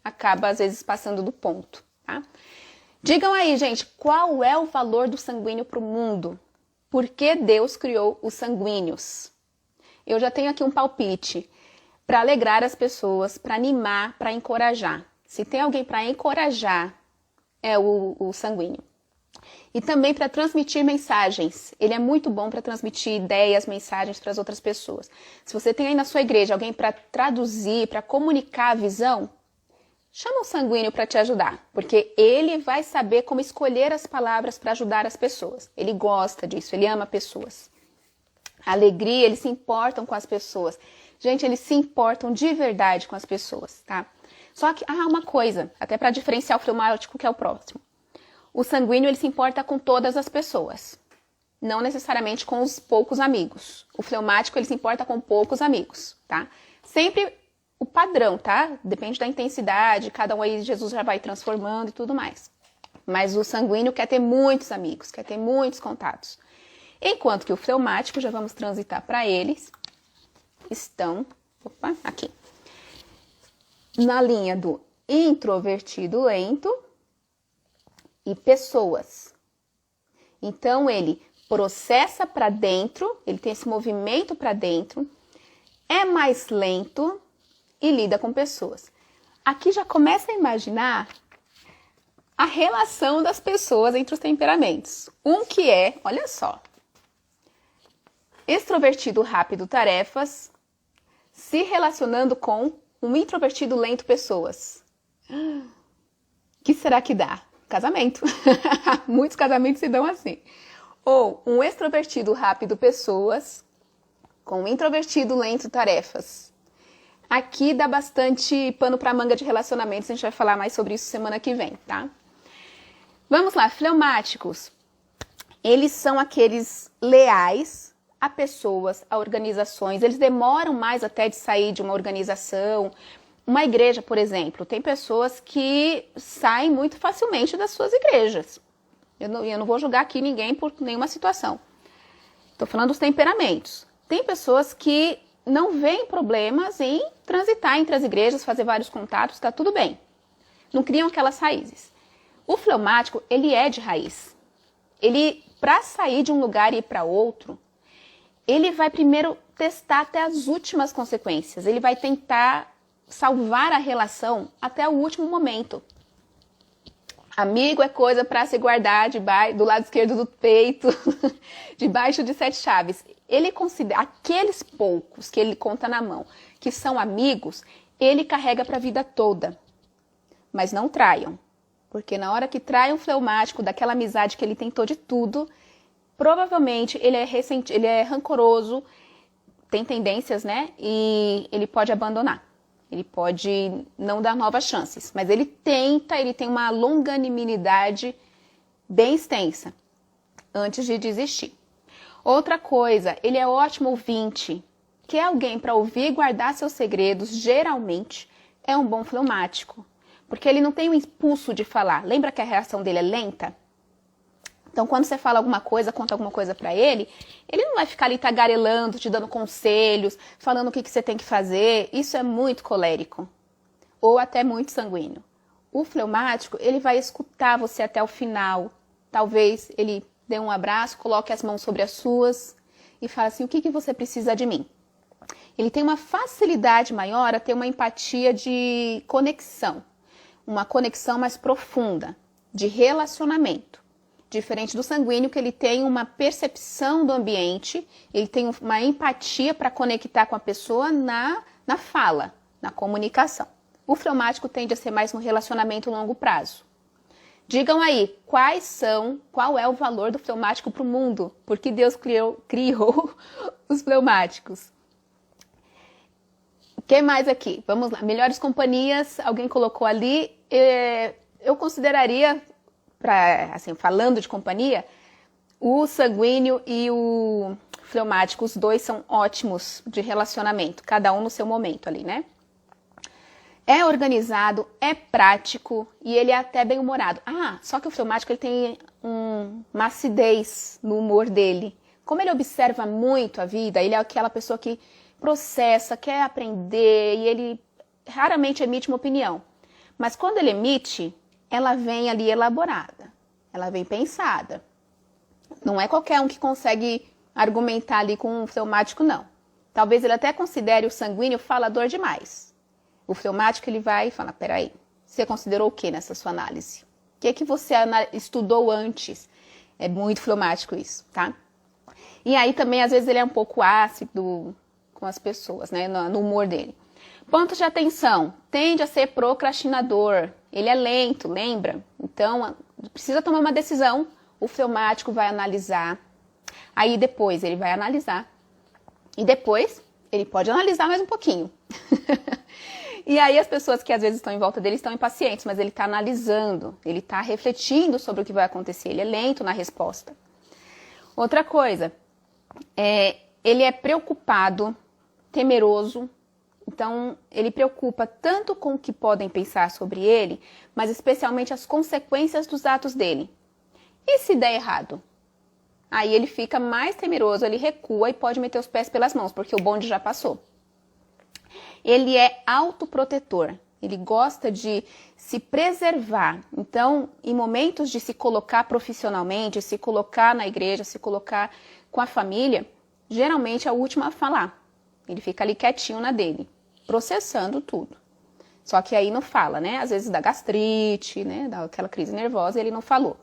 acaba às vezes passando do ponto. Tá? Digam aí, gente, qual é o valor do sanguíneo para o mundo? Por que Deus criou os sanguíneos? Eu já tenho aqui um palpite para alegrar as pessoas, para animar, para encorajar. Se tem alguém para encorajar, é o sanguíneo. E também para transmitir mensagens. Ele é muito bom para transmitir ideias, mensagens para as outras pessoas. Se você tem aí na sua igreja alguém para traduzir, para comunicar a visão, chama o sanguíneo para te ajudar, porque ele vai saber como escolher as palavras para ajudar as pessoas. Ele gosta disso, ele ama pessoas. A alegria, eles se importam com as pessoas. Gente, eles se importam de verdade com as pessoas, tá? Só que, uma coisa, até para diferenciar o fleumático, que é o próximo. O sanguíneo, ele se importa com todas as pessoas, não necessariamente com os poucos amigos. O fleumático, ele se importa com poucos amigos, tá? Sempre o padrão, tá? Depende da intensidade, cada um aí Jesus já vai transformando e tudo mais. Mas o sanguíneo quer ter muitos amigos, quer ter muitos contatos. Enquanto que o fleumático, já vamos transitar para eles, estão, aqui, na linha do introvertido lento e pessoas. Então, ele processa para dentro, ele tem esse movimento para dentro, é mais lento e lida com pessoas. Aqui já começa a imaginar a relação das pessoas entre os temperamentos. Um que é, olha só, extrovertido rápido tarefas, se relacionando com um introvertido lento pessoas. O que será que dá? casamento. Muitos casamentos se dão assim. Ou um extrovertido rápido, pessoas, com um introvertido lento, tarefas. Aqui dá bastante pano para manga de relacionamentos, a gente vai falar mais sobre isso semana que vem, tá? Vamos lá, fleumáticos. Eles são aqueles leais a pessoas, a organizações. Eles demoram mais até de sair de uma organização. Uma igreja, por exemplo, tem pessoas que saem muito facilmente das suas igrejas. Eu não vou julgar aqui ninguém por nenhuma situação. Estou falando dos temperamentos. Tem pessoas que não veem problemas em transitar entre as igrejas, fazer vários contatos, está tudo bem. Não criam aquelas raízes. O fleumático, ele é de raiz. Ele, para sair de um lugar e ir para outro, ele vai primeiro testar até as últimas consequências. Ele vai tentar salvar a relação até o último momento. Amigo é coisa para se guardar do lado esquerdo do peito, debaixo de 7 chaves. Ele considera aqueles poucos que ele conta na mão, que são amigos, ele carrega para a vida toda. Mas não traiam, porque na hora que trai um fleumático daquela amizade que ele tentou de tudo, provavelmente ele é rancoroso, tem tendências, né? E ele pode abandonar. Ele pode não dar novas chances, mas ele tem uma longanimidade bem extensa antes de desistir. Outra coisa, ele é ótimo ouvinte. Quer alguém para ouvir e guardar seus segredos, geralmente é um bom fleumático, porque ele não tem o impulso de falar. Lembra que a reação dele é lenta? Então, quando você fala alguma coisa, conta alguma coisa para ele, ele não vai ficar ali tagarelando, te dando conselhos, falando o que você tem que fazer. Isso é muito colérico, ou até muito sanguíneo. O fleumático, ele vai escutar você até o final. Talvez ele dê um abraço, coloque as mãos sobre as suas e fale assim, o que você precisa de mim? Ele tem uma facilidade maior a ter uma empatia de conexão, uma conexão mais profunda, de relacionamento. Diferente do sanguíneo, que ele tem uma percepção do ambiente, ele tem uma empatia para conectar com a pessoa na fala, na comunicação. O fleumático tende a ser mais no relacionamento a longo prazo. Digam aí, qual é o valor do fleumático para o mundo? Porque Deus criou os fleumáticos. O que mais aqui? Vamos lá, melhores companhias, alguém colocou ali. Eu consideraria, falando de companhia, o sanguíneo e o fleumático, os dois são ótimos de relacionamento, cada um no seu momento ali, né? É organizado, é prático e ele é até bem-humorado. Só que o fleumático ele tem uma acidez no humor dele. Como ele observa muito a vida, ele é aquela pessoa que processa, quer aprender e ele raramente emite uma opinião. Mas quando ele emite, ela vem ali elaborada, ela vem pensada. Não é qualquer um que consegue argumentar ali com um fleumático, não. Talvez ele até considere o sanguíneo falador demais. O fleumático ele vai e fala, peraí, você considerou o que nessa sua análise? O que você estudou antes? É muito fleumático isso, tá? E aí também, às vezes, ele é um pouco ácido com as pessoas, né, no humor dele. Pontos de atenção, tende a ser procrastinador, ele é lento, lembra? Então, precisa tomar uma decisão, o fleumático vai analisar, aí depois ele vai analisar, e depois ele pode analisar mais um pouquinho. E aí as pessoas que às vezes estão em volta dele estão impacientes, mas ele está analisando, ele está refletindo sobre o que vai acontecer, ele é lento na resposta. Outra coisa, ele é preocupado, temeroso, então ele preocupa tanto com o que podem pensar sobre ele, mas especialmente as consequências dos atos dele. E se der errado? Aí ele fica mais temeroso, ele recua e pode meter os pés pelas mãos, porque o bonde já passou. Ele é autoprotetor, ele gosta de se preservar. Então, em momentos de se colocar profissionalmente, se colocar na igreja, se colocar com a família, geralmente é o último a falar. Ele fica ali quietinho na dele, processando tudo. Só que aí não fala, né? Às vezes dá gastrite, né? Dá aquela crise nervosa, ele não falou.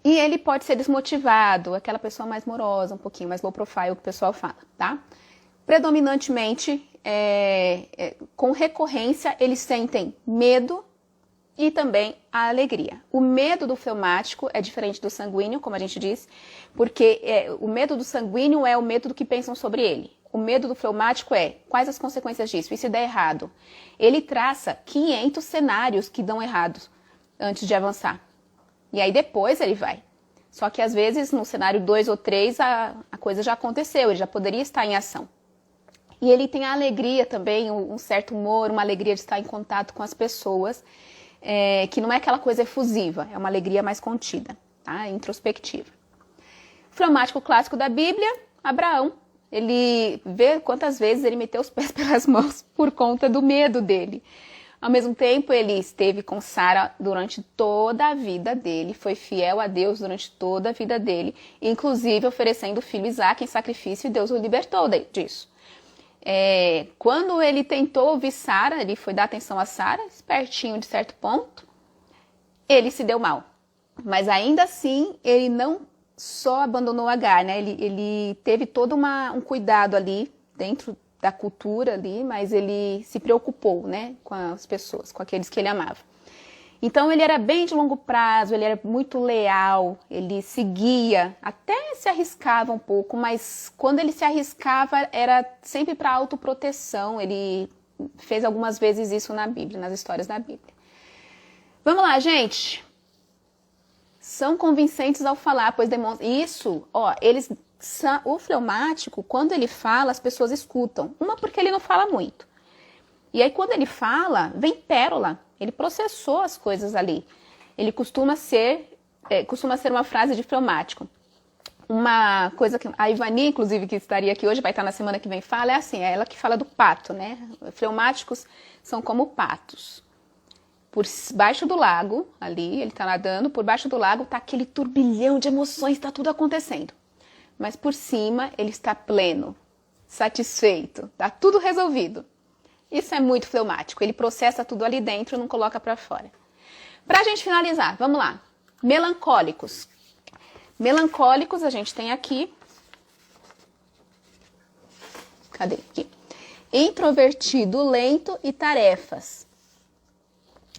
E ele pode ser desmotivado, aquela pessoa mais morosa, um pouquinho mais low profile, que o pessoal fala, tá? Predominantemente, com recorrência, eles sentem medo e também a alegria. O medo do fleumático é diferente do sanguíneo, como a gente disse, porque o medo do sanguíneo é o medo do que pensam sobre ele. O medo do fleumático é quais as consequências disso, e se der errado. Ele traça 500 cenários que dão errados antes de avançar. E aí depois ele vai. Só que às vezes no cenário 2 ou 3 a coisa já aconteceu, ele já poderia estar em ação. E ele tem a alegria também, um certo humor, uma alegria de estar em contato com as pessoas, que não é aquela coisa efusiva, é uma alegria mais contida, tá? Introspectiva. O fleumático clássico da Bíblia, Abraão. Ele vê quantas vezes ele meteu os pés pelas mãos por conta do medo dele. Ao mesmo tempo, ele esteve com Sara durante toda a vida dele, foi fiel a Deus durante toda a vida dele, inclusive oferecendo o filho Isaque em sacrifício, e Deus o libertou disso. Quando ele tentou ouvir Sara, ele foi dar atenção a Sara, espertinho de certo ponto, ele se deu mal. Mas ainda assim, ele não só abandonou Agar, né? Ele teve todo um cuidado ali dentro da cultura ali, mas ele se preocupou, né, com as pessoas, com aqueles que ele amava. Então ele era bem de longo prazo, ele era muito leal, ele seguia, até se arriscava um pouco, mas quando ele se arriscava era sempre para autoproteção. Ele fez algumas vezes isso na Bíblia, nas histórias da Bíblia. Vamos lá, gente. São convincentes ao falar, pois demonstram isso, o fleumático, quando ele fala, as pessoas escutam. Uma, porque ele não fala muito. E aí, quando ele fala, vem pérola. Ele processou as coisas ali. Ele costuma ser uma frase de fleumático. Uma coisa que a Ivani, inclusive, que estaria aqui hoje, vai estar na semana que vem, fala, é assim, é ela que fala do pato, né? Fleumáticos são como patos. Por baixo do lago, ali, ele está nadando, por baixo do lago está aquele turbilhão de emoções, está tudo acontecendo. Mas por cima ele está pleno, satisfeito, está tudo resolvido. Isso é muito fleumático, ele processa tudo ali dentro e não coloca para fora. Para a gente finalizar, vamos lá. Melancólicos. Melancólicos a gente tem aqui. Cadê? Aqui. Introvertido, lento e tarefas.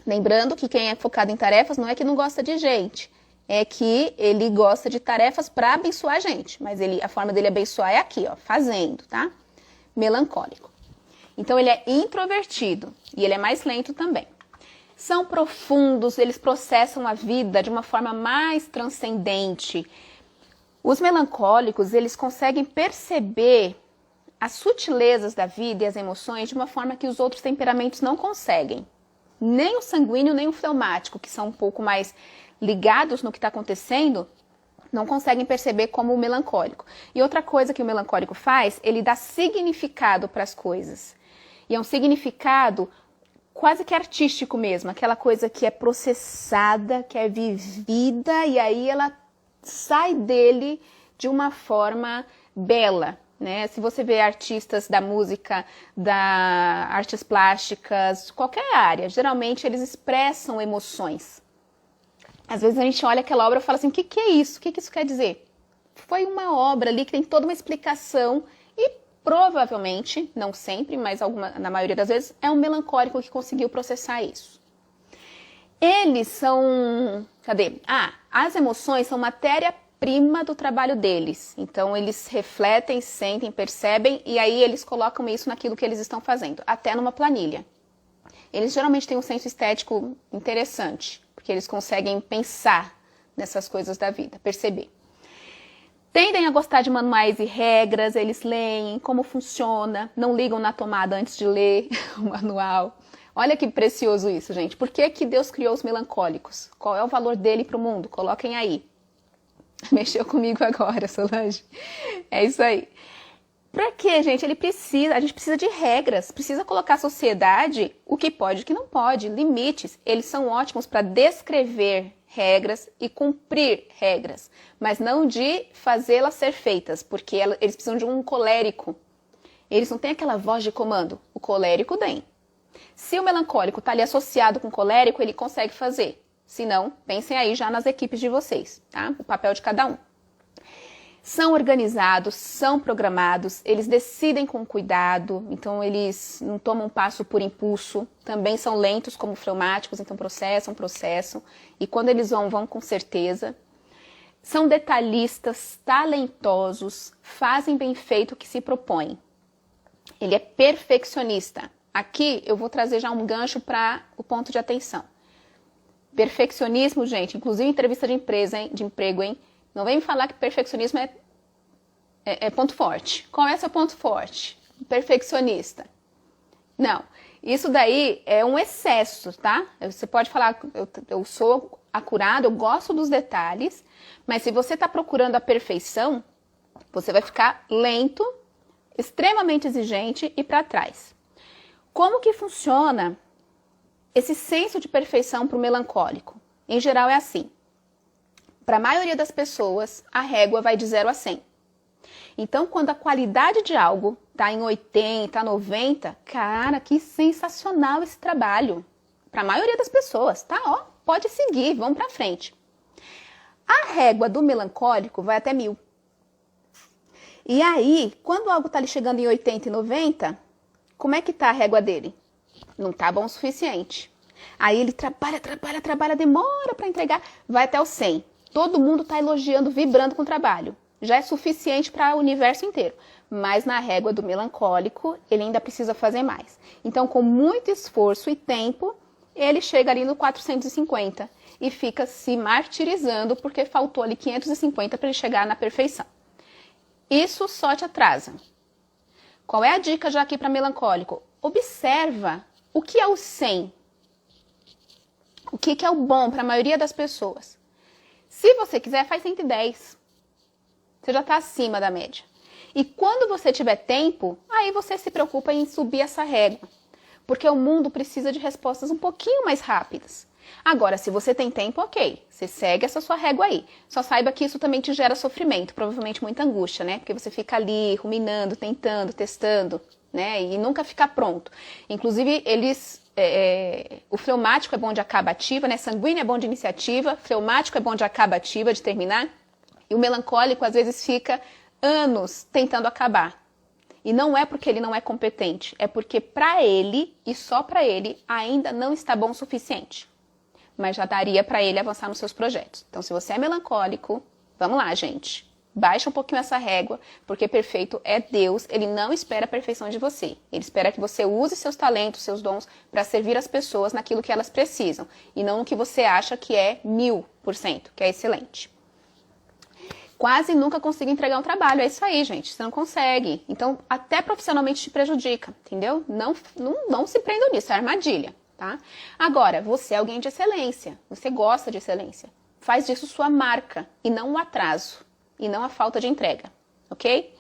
Lembrando que quem é focado em tarefas não é que não gosta de gente, é que ele gosta de tarefas para abençoar a gente, mas a forma dele abençoar é aqui, ó, fazendo, tá? Melancólico. Então ele é introvertido e ele é mais lento também. São profundos, eles processam a vida de uma forma mais transcendente. Os melancólicos, eles conseguem perceber as sutilezas da vida e as emoções de uma forma que os outros temperamentos não conseguem. Nem o sanguíneo, nem o fleumático, que são um pouco mais ligados no que está acontecendo, não conseguem perceber como o melancólico. E outra coisa que o melancólico faz, ele dá significado para as coisas. E é um significado quase que artístico mesmo, aquela coisa que é processada, que é vivida, e aí ela sai dele de uma forma bela. Né? Se você vê artistas da música, da artes plásticas, qualquer área, geralmente eles expressam emoções. Às vezes a gente olha aquela obra e fala assim, o que é isso? O que isso quer dizer? Foi uma obra ali que tem toda uma explicação e provavelmente, não sempre, mas na maioria das vezes, é um melancólico que conseguiu processar isso. Eles são... as emoções são matéria-prima do trabalho deles. Então, eles refletem, sentem, percebem e aí eles colocam isso naquilo que eles estão fazendo, até numa planilha. Eles geralmente têm um senso estético interessante, porque eles conseguem pensar nessas coisas da vida, perceber. Tendem a gostar de manuais e regras, eles leem como funciona, não ligam na tomada antes de ler o manual. Olha que precioso isso, gente. Por que que Deus criou os melancólicos? Qual é o valor dele para o mundo? Coloquem aí. Mexeu comigo agora, Solange. É isso aí. Pra quê, gente? A gente precisa de regras, precisa colocar a sociedade, o que pode e o que não pode, limites. Eles são ótimos para descrever regras e cumprir regras, mas não de fazê-las ser feitas, porque eles precisam de um colérico. Eles não têm aquela voz de comando, o colérico tem. Se o melancólico está ali associado com o colérico, ele consegue fazer. Se não, pensem aí já nas equipes de vocês, tá? O papel de cada um. São organizados, são programados, eles decidem com cuidado, então eles não tomam passo por impulso, também são lentos como fleumáticos, então processam, e quando eles vão com certeza. São detalhistas, talentosos, fazem bem feito o que se propõem. Ele é perfeccionista. Aqui eu vou trazer já um gancho para o ponto de atenção. Perfeccionismo, gente, inclusive em entrevista de emprego, hein? Não vem me falar que perfeccionismo é ponto forte. Qual é seu ponto forte? Perfeccionista. Não, isso daí é um excesso, tá? Você pode falar, eu sou acurado, eu gosto dos detalhes, mas se você está procurando a perfeição, você vai ficar lento, extremamente exigente e para trás. Como que funciona esse senso de perfeição para o melancólico? Em geral é assim. Para a maioria das pessoas, a régua vai de 0 a 100. Então, quando a qualidade de algo está em 80, 90, cara, que sensacional esse trabalho. Para a maioria das pessoas, tá? Ó, pode seguir, vamos para frente. A régua do melancólico vai até 1000. E aí, quando algo está ali chegando em 80 e 90, como é que tá a régua dele? Não tá bom o suficiente. Aí ele trabalha, demora para entregar, vai até o 100. Todo mundo está elogiando, vibrando com o trabalho. Já é suficiente para o universo inteiro. Mas na régua do melancólico, ele ainda precisa fazer mais. Então, com muito esforço e tempo, ele chega ali no 450 e fica se martirizando porque faltou ali 550 para ele chegar na perfeição. Isso só te atrasa. Qual é a dica já aqui para melancólico? Observa o que é o 100. O que é o bom para a maioria das pessoas. Se você quiser, faz 110. Você já está acima da média. E quando você tiver tempo, aí você se preocupa em subir essa régua. Porque o mundo precisa de respostas um pouquinho mais rápidas. Agora, se você tem tempo, ok. Você segue essa sua régua aí. Só saiba que isso também te gera sofrimento, provavelmente muita angústia, né? Porque você fica ali ruminando, tentando, testando, né? E nunca fica pronto. Inclusive, o fleumático é bom de acabativa, né? Sanguíneo é bom de iniciativa, fleumático é bom de acabativa, de terminar. E o melancólico, às vezes, fica anos tentando acabar. E não é porque ele não é competente, é porque para ele, e só para ele, ainda não está bom o suficiente. Mas já daria para ele avançar nos seus projetos. Então, se você é melancólico, vamos lá, gente. Baixa um pouquinho essa régua, porque perfeito é Deus. Ele não espera a perfeição de você. Ele espera que você use seus talentos, seus dons, para servir as pessoas naquilo que elas precisam. E não no que você acha que é 1000%, que é excelente. Quase nunca consigo entregar um trabalho. É isso aí, gente. Você não consegue. Então, até profissionalmente te prejudica, entendeu? Não se prenda nisso, é armadilha, tá? Agora, você é alguém de excelência. Você gosta de excelência. Faz disso sua marca e não o atraso. E não a falta de entrega, ok?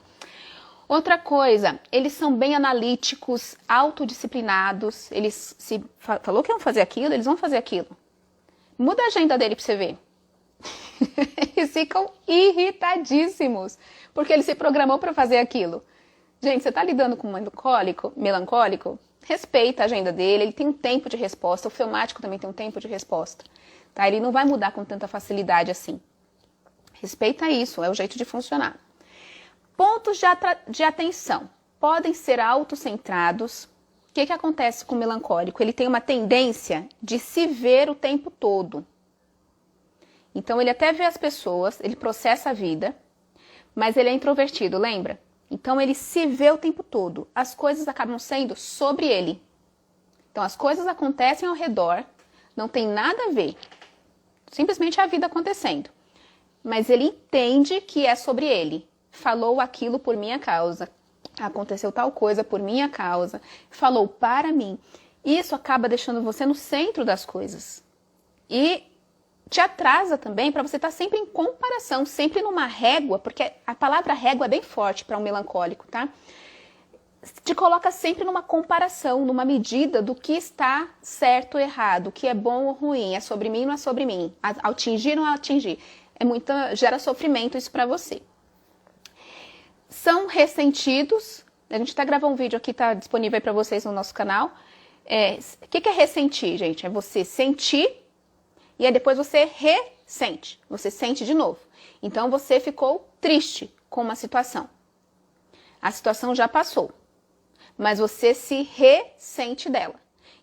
Outra coisa, eles são bem analíticos, autodisciplinados. Eles falou que iam fazer aquilo, eles vão fazer aquilo. Muda a agenda dele pra você ver. Eles ficam irritadíssimos, porque ele se programou para fazer aquilo. Gente, você está lidando com um melancólico? Respeita a agenda dele, ele tem um tempo de resposta, o fleumático também tem um tempo de resposta. Tá? Ele não vai mudar com tanta facilidade assim. Respeita isso, é o jeito de funcionar. Pontos de atenção. Podem ser autocentrados. O que acontece com o melancólico? Ele tem uma tendência de se ver o tempo todo. Então, ele até vê as pessoas, ele processa a vida, mas ele é introvertido, lembra? Então, ele se vê o tempo todo. As coisas acabam sendo sobre ele. Então, as coisas acontecem ao redor, não tem nada a ver. Simplesmente é a vida acontecendo. Mas ele entende que é sobre ele. Falou aquilo por minha causa. Aconteceu tal coisa por minha causa. Falou para mim. Isso acaba deixando você no centro das coisas. E te atrasa também para você estar sempre em comparação, sempre numa régua, porque a palavra régua é bem forte para um melancólico, tá? Te coloca sempre numa comparação, numa medida do que está certo ou errado, o que é bom ou ruim, é sobre mim ou não é sobre mim, atingir ou não atingir. Gera sofrimento isso para você. São ressentidos, a gente até gravou um vídeo aqui, tá disponível aí para vocês no nosso canal. O que é ressentir, gente? É você sentir e aí depois você ressente, você sente de novo. Então você ficou triste com uma situação. A situação já passou, mas você se ressente dela.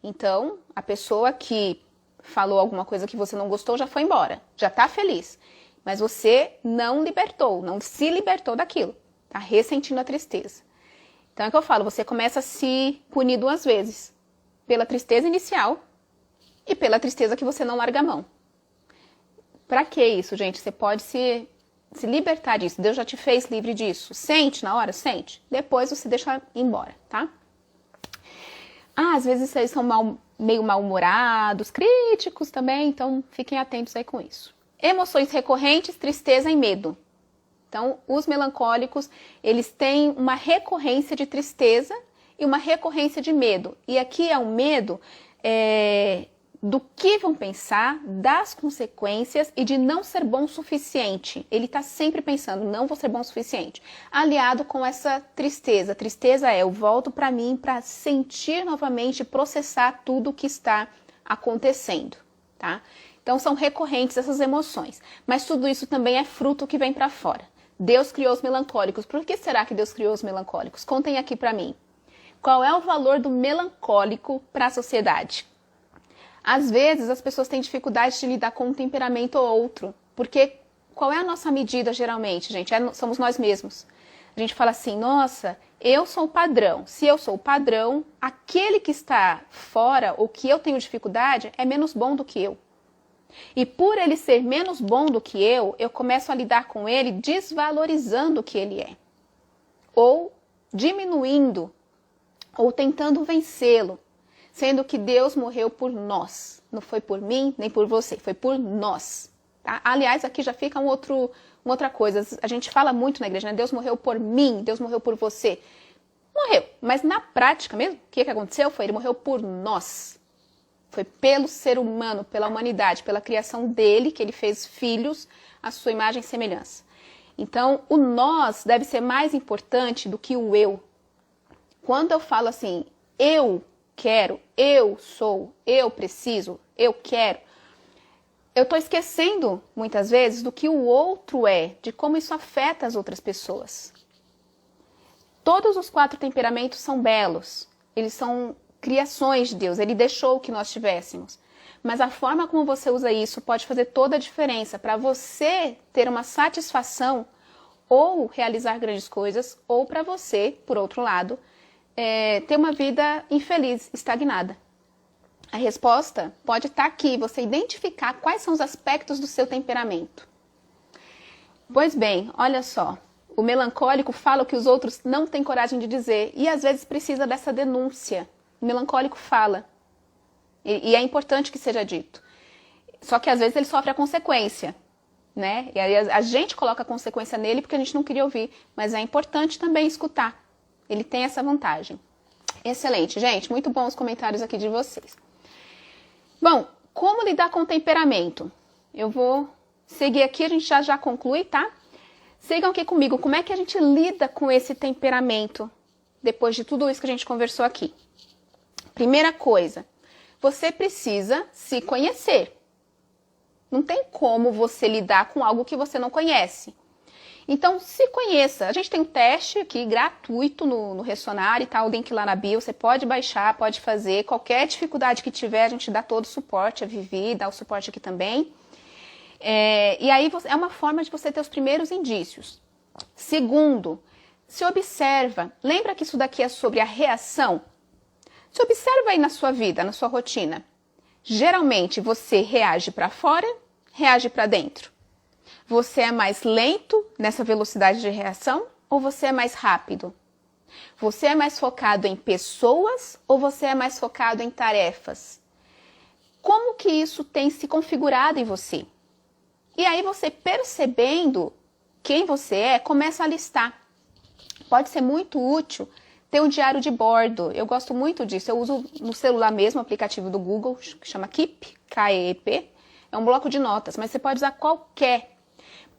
Então, a pessoa que falou alguma coisa que você não gostou já foi embora, já está feliz. Mas você não libertou, não se libertou daquilo. Está ressentindo a tristeza. Então é o que eu falo, você começa a se punir 2 vezes. Pela tristeza inicial e pela tristeza que você não larga a mão. Pra que isso, gente? Você pode se libertar disso. Deus já te fez livre disso. Sente na hora? Sente. Depois você deixa ir embora, tá? Às vezes vocês são meio mal-humorados, críticos também, então fiquem atentos aí com isso. Emoções recorrentes, tristeza e medo. Então, os melancólicos, eles têm uma recorrência de tristeza e uma recorrência de medo. E aqui é um medo do que vão pensar, das consequências e de não ser bom o suficiente. Ele está sempre pensando, não vou ser bom o suficiente. Aliado com essa tristeza. Tristeza eu volto para mim para sentir novamente, processar tudo o que está acontecendo, tá? Então, são recorrentes essas emoções. Mas tudo isso também é fruto que vem para fora. Deus criou os melancólicos. Por que será que Deus criou os melancólicos? Contem aqui para mim. Qual é o valor do melancólico para a sociedade? Às vezes, as pessoas têm dificuldade de lidar com um temperamento ou outro. Porque qual é a nossa medida, geralmente, gente? Somos nós mesmos. A gente fala assim, nossa, eu sou o padrão. Se eu sou o padrão, aquele que está fora, ou que eu tenho dificuldade, é menos bom do que eu. E por ele ser menos bom do que eu começo a lidar com ele desvalorizando o que ele é. Ou diminuindo, ou tentando vencê-lo. Sendo que Deus morreu por nós. Não foi por mim, nem por você, foi por nós. Tá? Aliás, aqui já fica uma outra coisa. A gente fala muito na igreja, né? Deus morreu por mim, Deus morreu por você. Morreu, mas na prática mesmo, o que aconteceu foi, ele morreu por nós. Foi pelo ser humano, pela humanidade, pela criação dele, que ele fez filhos à sua imagem e semelhança. Então, o nós deve ser mais importante do que o eu. Quando eu falo assim, eu quero, eu sou, eu preciso, eu quero, eu estou esquecendo, muitas vezes, do que o outro é, de como isso afeta as outras pessoas. Todos os 4 temperamentos são belos, eles são criações de Deus, ele deixou que nós tivéssemos. Mas a forma como você usa isso pode fazer toda a diferença para você ter uma satisfação ou realizar grandes coisas, ou para você, por outro lado, ter uma vida infeliz, estagnada. A resposta pode estar aqui, você identificar quais são os aspectos do seu temperamento. Pois bem, olha só, o melancólico fala o que os outros não têm coragem de dizer e às vezes precisa dessa denúncia. O melancólico fala. E é importante que seja dito. Só que às vezes ele sofre a consequência, né? E aí a gente coloca a consequência nele porque a gente não queria ouvir. Mas é importante também escutar. Ele tem essa vantagem. Excelente, gente. Muito bons os comentários aqui de vocês. Bom, como lidar com o temperamento? Eu vou seguir aqui, a gente já conclui, tá? Sigam aqui comigo. Como é que a gente lida com esse temperamento depois de tudo isso que a gente conversou aqui? Primeira coisa, você precisa se conhecer. Não tem como você lidar com algo que você não conhece. Então, se conheça. A gente tem um teste aqui gratuito no Ressonário, tá? O link lá na bio, você pode baixar, pode fazer. Qualquer dificuldade que tiver, a gente dá todo o suporte, a Vivi dá o suporte aqui também. E aí é uma forma de você ter os primeiros indícios. Segundo, se observa. Lembra que isso daqui é sobre a reação? Se observa aí na sua vida, na sua rotina. Geralmente você reage para fora, reage para dentro. Você é mais lento nessa velocidade de reação ou você é mais rápido? Você é mais focado em pessoas ou você é mais focado em tarefas? Como que isso tem se configurado em você? E aí você percebendo quem você é, começa a listar. Pode ser muito útil ter um diário de bordo. Eu gosto muito disso. Eu uso no celular mesmo o aplicativo do Google, que chama Keep, K-E-E-P. É um bloco de notas, mas você pode usar qualquer.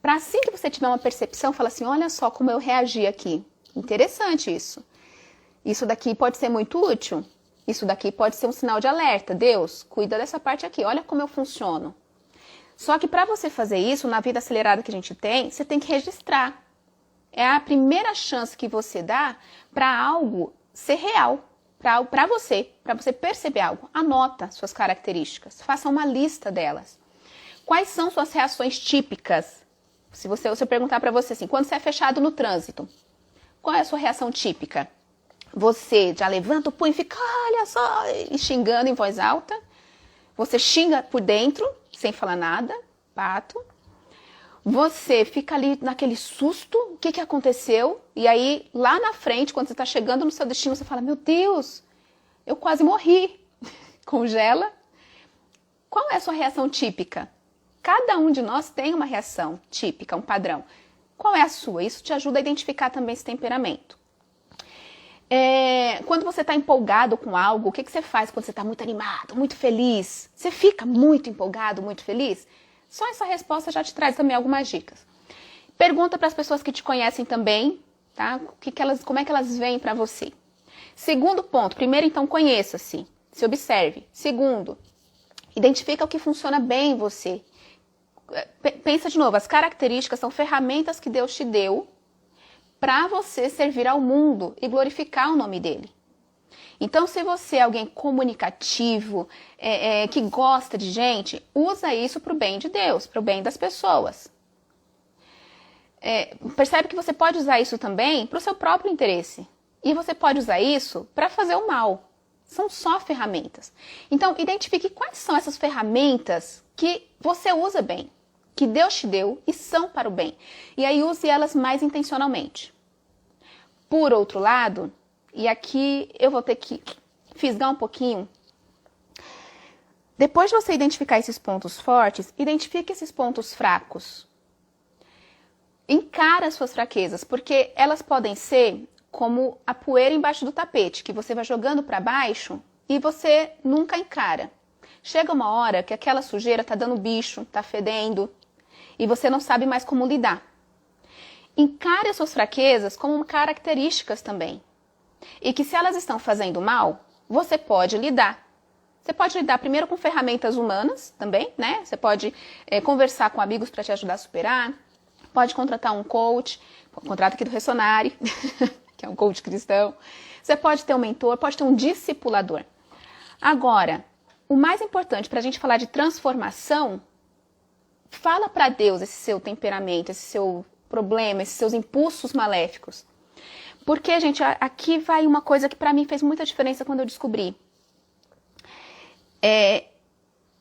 Para assim que você tiver uma percepção, fala assim, olha só como eu reagi aqui. Interessante isso. Isso daqui pode ser muito útil. Isso daqui pode ser um sinal de alerta. Deus, cuida dessa parte aqui. Olha como eu funciono. Só que para você fazer isso, na vida acelerada que a gente tem, você tem que registrar. é a primeira chance que você dá para algo ser real, para você perceber algo. Anota suas características, faça uma lista delas. Quais são suas reações típicas? Se eu perguntar para você assim, quando você é fechado no trânsito, qual é a sua reação típica? Você já levanta o punho e fica, olha só, e xingando em voz alta. Você xinga por dentro, sem falar nada, pato. Você fica ali naquele susto, o que aconteceu? E aí, lá na frente, quando você está chegando no seu destino, você fala, meu Deus, eu quase morri. Congela. Qual é a sua reação típica? Cada um de nós tem uma reação típica, um padrão. Qual é a sua? Isso te ajuda a identificar também esse temperamento. Quando você está empolgado com algo, o que você faz quando você está muito animado, muito feliz? Você fica muito empolgado, muito feliz? Só essa resposta já te traz também algumas dicas. Pergunta para as pessoas que te conhecem também, tá? Como é que elas veem para você? Segundo ponto, primeiro então conheça-se, se observe. Segundo, identifica o que funciona bem em você. Pensa de novo, as características são ferramentas que Deus te deu para você servir ao mundo e glorificar o nome dele. Então, se você é alguém comunicativo, que gosta de gente, usa isso para o bem de Deus, para o bem das pessoas. Percebe que você pode usar isso também para o seu próprio interesse. E você pode usar isso para fazer o mal. São só ferramentas. Então, identifique quais são essas ferramentas que você usa bem, que Deus te deu e são para o bem. E aí use elas mais intencionalmente. Por outro lado, e aqui eu vou ter que fisgar um pouquinho. Depois de você identificar esses pontos fortes, identifique esses pontos fracos. Encara as suas fraquezas, porque elas podem ser como a poeira embaixo do tapete, que você vai jogando para baixo e você nunca encara. Chega uma hora que aquela sujeira está dando bicho, está fedendo, e você não sabe mais como lidar. Encare as suas fraquezas como características também. E que se elas estão fazendo mal, você pode lidar. Você pode lidar primeiro com ferramentas humanas também, né? Você pode conversar com amigos para te ajudar a superar. Pode contratar um coach, contrata aqui do Ressonare, que é um coach cristão. Você pode ter um mentor, pode ter um discipulador. Agora, o mais importante para a gente falar de transformação, fala para Deus esse seu temperamento, esse seu problema, esses seus impulsos maléficos. Porque, gente, aqui vai uma coisa que para mim fez muita diferença quando eu descobri.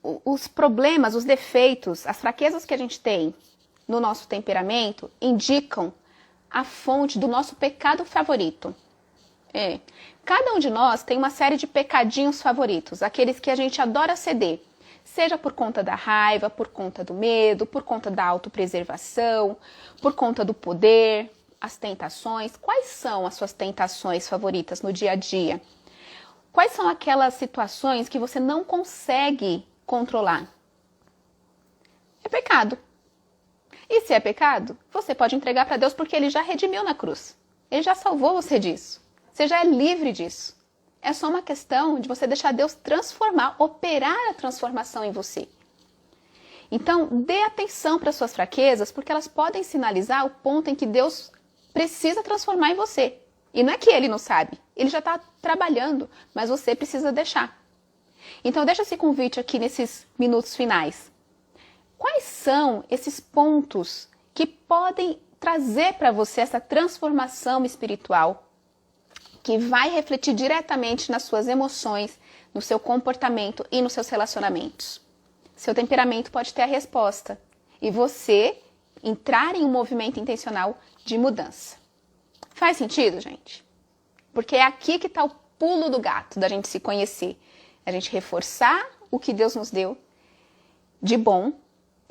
Os problemas, os defeitos, as fraquezas que a gente tem no nosso temperamento indicam a fonte do nosso pecado favorito. Cada um de nós tem uma série de pecadinhos favoritos, aqueles que a gente adora ceder. Seja por conta da raiva, por conta do medo, por conta da autopreservação, por conta do poder, as tentações. Quais são as suas tentações favoritas no dia a dia? Quais são aquelas situações que você não consegue controlar? É pecado. E se é pecado, você pode entregar para Deus porque Ele já redimiu na cruz. Ele já salvou você disso. Você já é livre disso. É só uma questão de você deixar Deus transformar, operar a transformação em você. Então, dê atenção para suas fraquezas, porque elas podem sinalizar o ponto em que Deus precisa transformar em você. E não é que Ele não sabe, Ele já está trabalhando, mas você precisa deixar. Então, deixa esse convite aqui nesses minutos finais. Quais são esses pontos que podem trazer para você essa transformação espiritual que vai refletir diretamente nas suas emoções, no seu comportamento e nos seus relacionamentos? Seu temperamento pode ter a resposta e você entrar em um movimento intencional de mudança. Faz sentido, gente? Porque é aqui que está o pulo do gato da gente se conhecer. A gente reforçar o que Deus nos deu de bom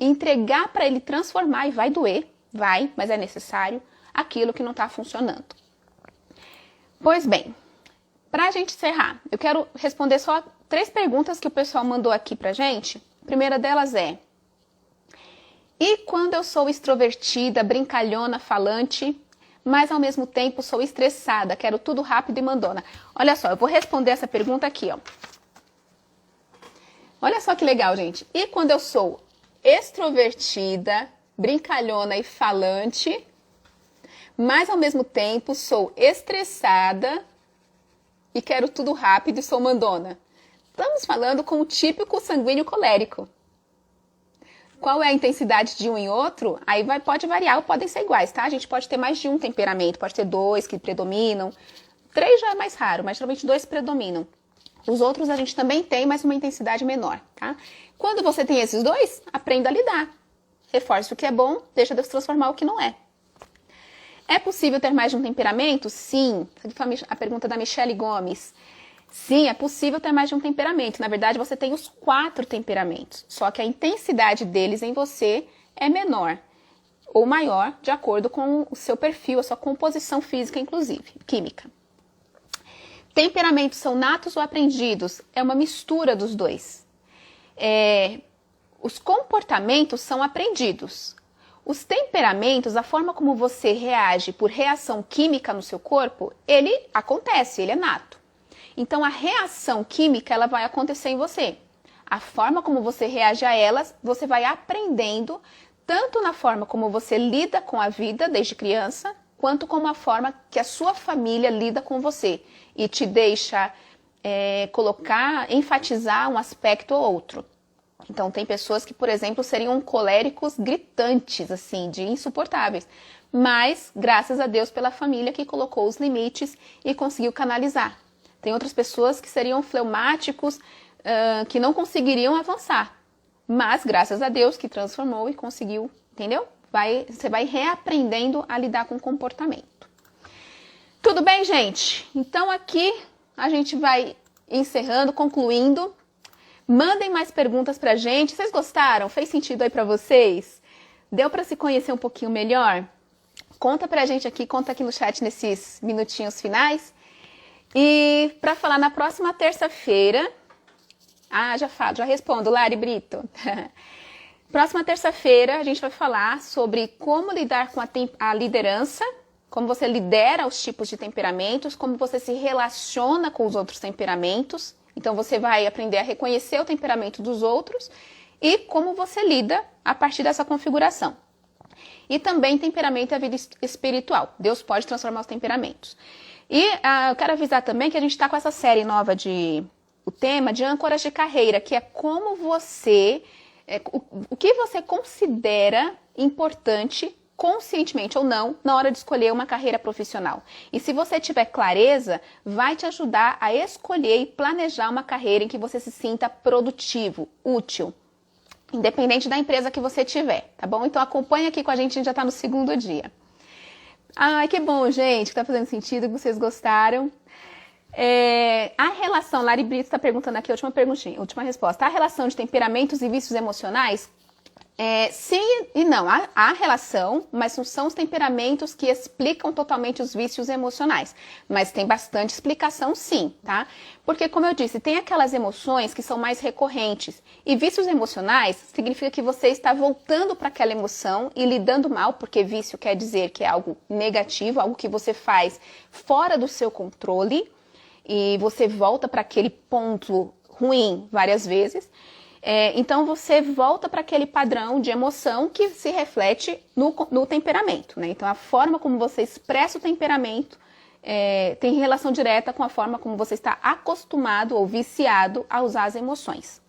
e entregar para Ele transformar, e vai doer, vai, mas é necessário, aquilo que não está funcionando. Pois bem, para a gente encerrar, eu quero responder só 3 perguntas que o pessoal mandou aqui pra gente. A primeira delas é: e quando eu sou extrovertida, brincalhona, falante, mas ao mesmo tempo sou estressada, quero tudo rápido e mandona? Olha só, eu vou responder essa pergunta aqui, ó. Olha só que legal, gente. E quando eu sou extrovertida, brincalhona e falante, mas ao mesmo tempo sou estressada e quero tudo rápido e sou mandona. Estamos falando com o típico sanguíneo colérico. Qual é a intensidade de um e outro? Aí pode variar ou podem ser iguais, tá? A gente pode ter mais de um temperamento, pode ter 2 que predominam. 3 já é mais raro, mas geralmente 2 predominam. Os outros a gente também tem, mas uma intensidade menor, tá? Quando você tem esses 2, aprenda a lidar. Reforce o que é bom, deixa Deus transformar o que não é. É possível ter mais de um temperamento? Sim. A pergunta da Michele Gomes. Sim, é possível ter mais de um temperamento. Na verdade, você tem os 4 temperamentos. Só que a intensidade deles em você é menor ou maior, de acordo com o seu perfil, a sua composição física, inclusive, química. Temperamentos são natos ou aprendidos? É uma mistura dos dois. Os comportamentos são aprendidos. Os temperamentos, a forma como você reage por reação química no seu corpo, ele acontece, ele é nato. Então, a reação química, ela vai acontecer em você. A forma como você reage a elas, você vai aprendendo, tanto na forma como você lida com a vida desde criança, quanto como a forma que a sua família lida com você e te deixa enfatizar um aspecto ou outro. Então, tem pessoas que, por exemplo, seriam coléricos gritantes, assim, de insuportáveis. Mas, graças a Deus pela família que colocou os limites e conseguiu canalizar. Tem outras pessoas que seriam fleumáticos, que não conseguiriam avançar. Mas, graças a Deus, que transformou e conseguiu, entendeu? Você vai reaprendendo a lidar com o comportamento. Tudo bem, gente? Então, aqui a gente vai encerrando, concluindo. Mandem mais perguntas pra gente. Vocês gostaram? Fez sentido aí pra vocês? Deu pra se conhecer um pouquinho melhor? Conta pra gente aqui, conta aqui no chat nesses minutinhos finais. E pra falar na próxima terça-feira... já respondo, Lari Brito. Próxima terça-feira a gente vai falar sobre como lidar com a liderança, como você lidera os tipos de temperamentos, como você se relaciona com os outros temperamentos. Então, você vai aprender a reconhecer o temperamento dos outros e como você lida a partir dessa configuração. E também temperamento é a vida espiritual. Deus pode transformar os temperamentos. E eu quero avisar também que a gente está com essa série nova o tema de âncoras de carreira, que é como você, o que você considera importante, conscientemente ou não, na hora de escolher uma carreira profissional. E se você tiver clareza, vai te ajudar a escolher e planejar uma carreira em que você se sinta produtivo, útil, independente da empresa que você tiver, tá bom? Então acompanha aqui com a gente já está no 2º dia. Ai, que bom, gente, que tá fazendo sentido, que vocês gostaram. A relação, Lari Brito está perguntando aqui, última resposta. A relação de temperamentos e vícios emocionais? Sim e não. Há relação, mas não são os temperamentos que explicam totalmente os vícios emocionais. Mas tem bastante explicação sim, tá? Porque, como eu disse, tem aquelas emoções que são mais recorrentes. E vícios emocionais significa que você está voltando para aquela emoção e lidando mal, porque vício quer dizer que é algo negativo, algo que você faz fora do seu controle. E você volta para aquele ponto ruim várias vezes. Então, você volta para aquele padrão de emoção que se reflete no temperamento, né? Então, a forma como você expressa o temperamento tem relação direta com a forma como você está acostumado ou viciado a usar as emoções.